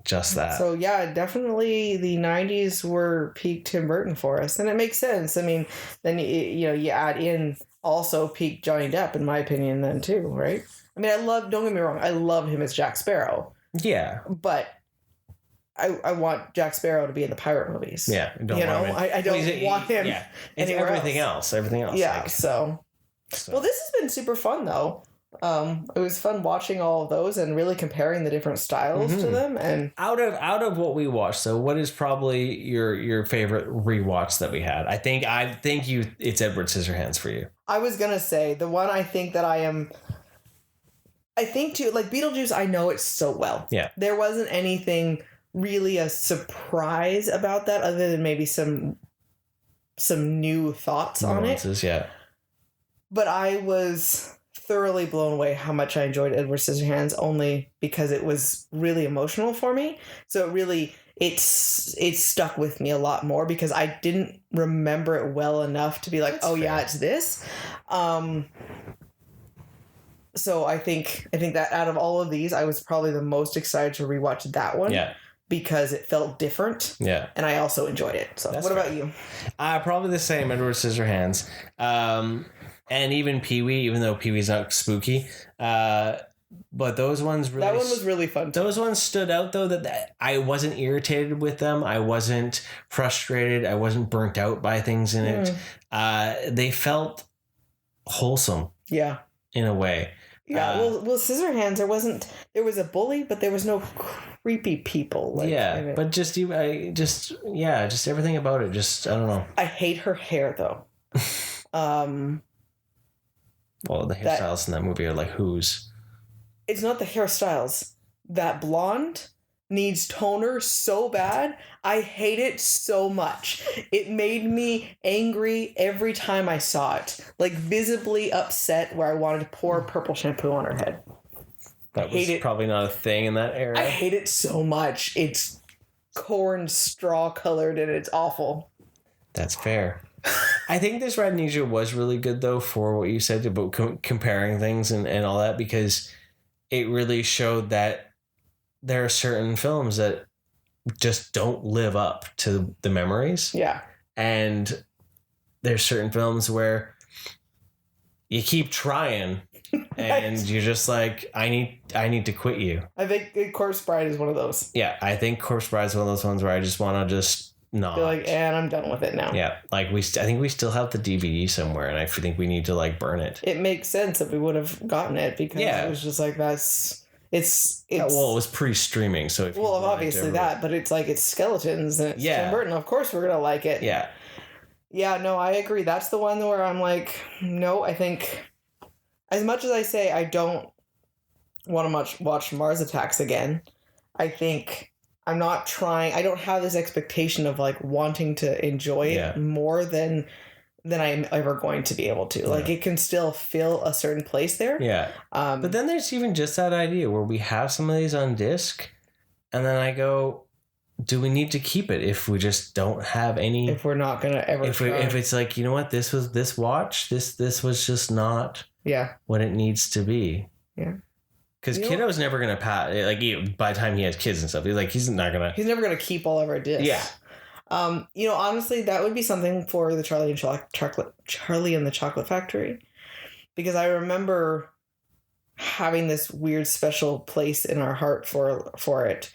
[SPEAKER 1] just that.
[SPEAKER 2] So, yeah, definitely the 90s were peak Tim Burton for us. And it makes sense. I mean, then, you add in also peak Johnny Depp, in my opinion, then too, right? I mean, don't get me wrong, I love him as Jack Sparrow.
[SPEAKER 1] Yeah.
[SPEAKER 2] But I want Jack Sparrow to be in the pirate movies.
[SPEAKER 1] Yeah.
[SPEAKER 2] I don't want him. Yeah.
[SPEAKER 1] It's everything else. Everything else.
[SPEAKER 2] Yeah. So, well, this has been super fun, though. It was fun watching all of those and really comparing the different styles to them. And
[SPEAKER 1] out of what we watched, so what is probably your favorite rewatch that we had? I think it's Edward Scissorhands for you.
[SPEAKER 2] I was gonna say the one I think that I think too, like Beetlejuice, I know it so well.
[SPEAKER 1] Yeah.
[SPEAKER 2] There wasn't anything really a surprise about that other than maybe some new thoughts
[SPEAKER 1] Nuances,
[SPEAKER 2] on it.
[SPEAKER 1] Yeah.
[SPEAKER 2] But I was thoroughly blown away how much I enjoyed Edward Scissorhands only because it was really emotional for me. So it stuck with me a lot more because I didn't remember it well enough to be like,
[SPEAKER 1] That's fair.
[SPEAKER 2] yeah, it's this. So I think that out of all of these, I was probably the most excited to rewatch that one.
[SPEAKER 1] Yeah.
[SPEAKER 2] Because it felt different.
[SPEAKER 1] Yeah.
[SPEAKER 2] And I also enjoyed it. So
[SPEAKER 1] That's
[SPEAKER 2] what
[SPEAKER 1] fair.
[SPEAKER 2] about you?
[SPEAKER 1] Probably the same, Edward Scissorhands. And even Pee-wee, even though Pee-wee's not spooky. But those ones really...
[SPEAKER 2] That one was really fun.
[SPEAKER 1] Those ones stood out, though, that I wasn't irritated with them. I wasn't frustrated. I wasn't burnt out by things in it. They felt wholesome.
[SPEAKER 2] Yeah.
[SPEAKER 1] In a way.
[SPEAKER 2] Yeah, well, Scissorhands, there was a bully, but there was no creepy people.
[SPEAKER 1] But just everything about it, just, I don't know.
[SPEAKER 2] I hate her hair, though.
[SPEAKER 1] Well, the hairstyles in that movie are like whose?
[SPEAKER 2] It's not the hairstyles. That blonde needs toner so bad. I hate it so much. It made me angry every time I saw it. Like visibly upset where I wanted to pour purple shampoo on her head.
[SPEAKER 1] That was probably not a thing in that era.
[SPEAKER 2] I hate it so much. It's corn straw colored and it's awful.
[SPEAKER 1] That's fair. I think this RADnesia was really good, though, for what you said about comparing things and all that, because it really showed that there are certain films that just don't live up to the memories.
[SPEAKER 2] Yeah.
[SPEAKER 1] And there's certain films where you keep trying and you're just like, I need to quit you.
[SPEAKER 2] I think Corpse Bride is one of those.
[SPEAKER 1] Yeah, I think Corpse Bride is one of those ones where I just want to just not.
[SPEAKER 2] Be like, and I'm done with it now.
[SPEAKER 1] Yeah, like I think we still have the DVD somewhere, and I think we need to like burn it.
[SPEAKER 2] It makes sense that we would have gotten it because it was just like it's
[SPEAKER 1] well, it was pre-streaming, so
[SPEAKER 2] obviously that, but it's like it's skeletons and it's Tim Burton. Of course, we're gonna like it.
[SPEAKER 1] Yeah.
[SPEAKER 2] Yeah, no, I agree. That's the one where I'm like, no, I think as much as I say I don't want to watch Mars Attacks again, I think I'm not trying. I don't have this expectation of like wanting to enjoy it more than I'm ever going to be able to. Yeah. Like it can still fill a certain place there.
[SPEAKER 1] Yeah. But then there's even just that idea where we have some of these on disc, and then I go, do we need to keep it if we just don't have any?
[SPEAKER 2] If we're not gonna ever,
[SPEAKER 1] if it's like, you know what, this was just not what it needs to be.
[SPEAKER 2] Yeah.
[SPEAKER 1] Because kiddo's never gonna pass. Like by the time he has kids and stuff, he's never gonna keep
[SPEAKER 2] all of our discs.
[SPEAKER 1] Yeah.
[SPEAKER 2] Honestly, that would be something for the Charlie and the Chocolate Factory, because I remember having this weird special place in our heart for it,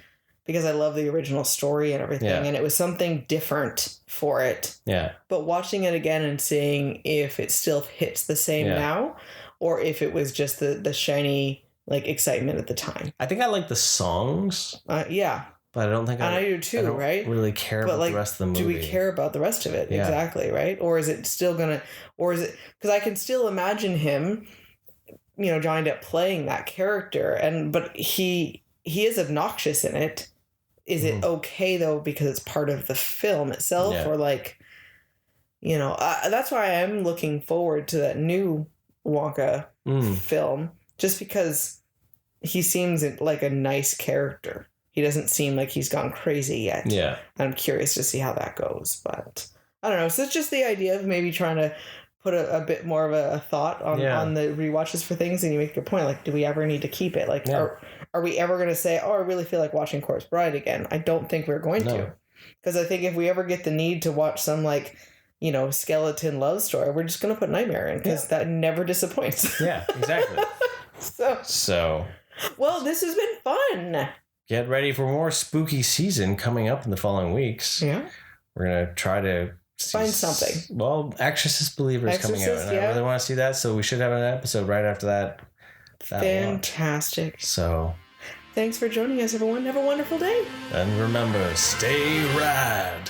[SPEAKER 2] because I love the original story and everything, and it was something different for it.
[SPEAKER 1] Yeah. But
[SPEAKER 2] watching it again and seeing if it still hits the same now, or if it was just the shiny like excitement at the time.
[SPEAKER 1] I think I like the songs.
[SPEAKER 2] Yeah.
[SPEAKER 1] But I don't think
[SPEAKER 2] I do too, right?
[SPEAKER 1] Really care about the rest of the movie.
[SPEAKER 2] Do we care about the rest of it? Yeah. Exactly, right? Or is it still because I can still imagine him, Johnny Depp playing that character, but he is obnoxious in it. Is it okay though because it's part of the film itself, or like, that's why I'm looking forward to that new Wonka film, just because he seems like a nice character. He doesn't seem like he's gone crazy yet. Yeah. I'm curious to see how that goes, but I don't know. So it's just the idea of maybe trying to put a bit more of a thought on the rewatches for things, and you make a good point. Like, do we ever need to keep it? Like, are we ever going to say, oh, I really feel like watching Corpse Bride again? I don't think we're going to. Because I think if we ever get the need to watch some, like, skeleton love story, we're just going to put Nightmare in, because that never disappoints.
[SPEAKER 1] Yeah, exactly. So.
[SPEAKER 2] Well, this has been fun.
[SPEAKER 1] Get ready for more spooky season coming up in the following weeks. Yeah. We're going to try to
[SPEAKER 2] find something.
[SPEAKER 1] Well, Exorcist Believer is coming out, and I really want to see that, so we should have an episode right after that.
[SPEAKER 2] Fantastic.
[SPEAKER 1] So,
[SPEAKER 2] thanks for joining us, everyone. Have a wonderful day.
[SPEAKER 1] and remember, stay rad.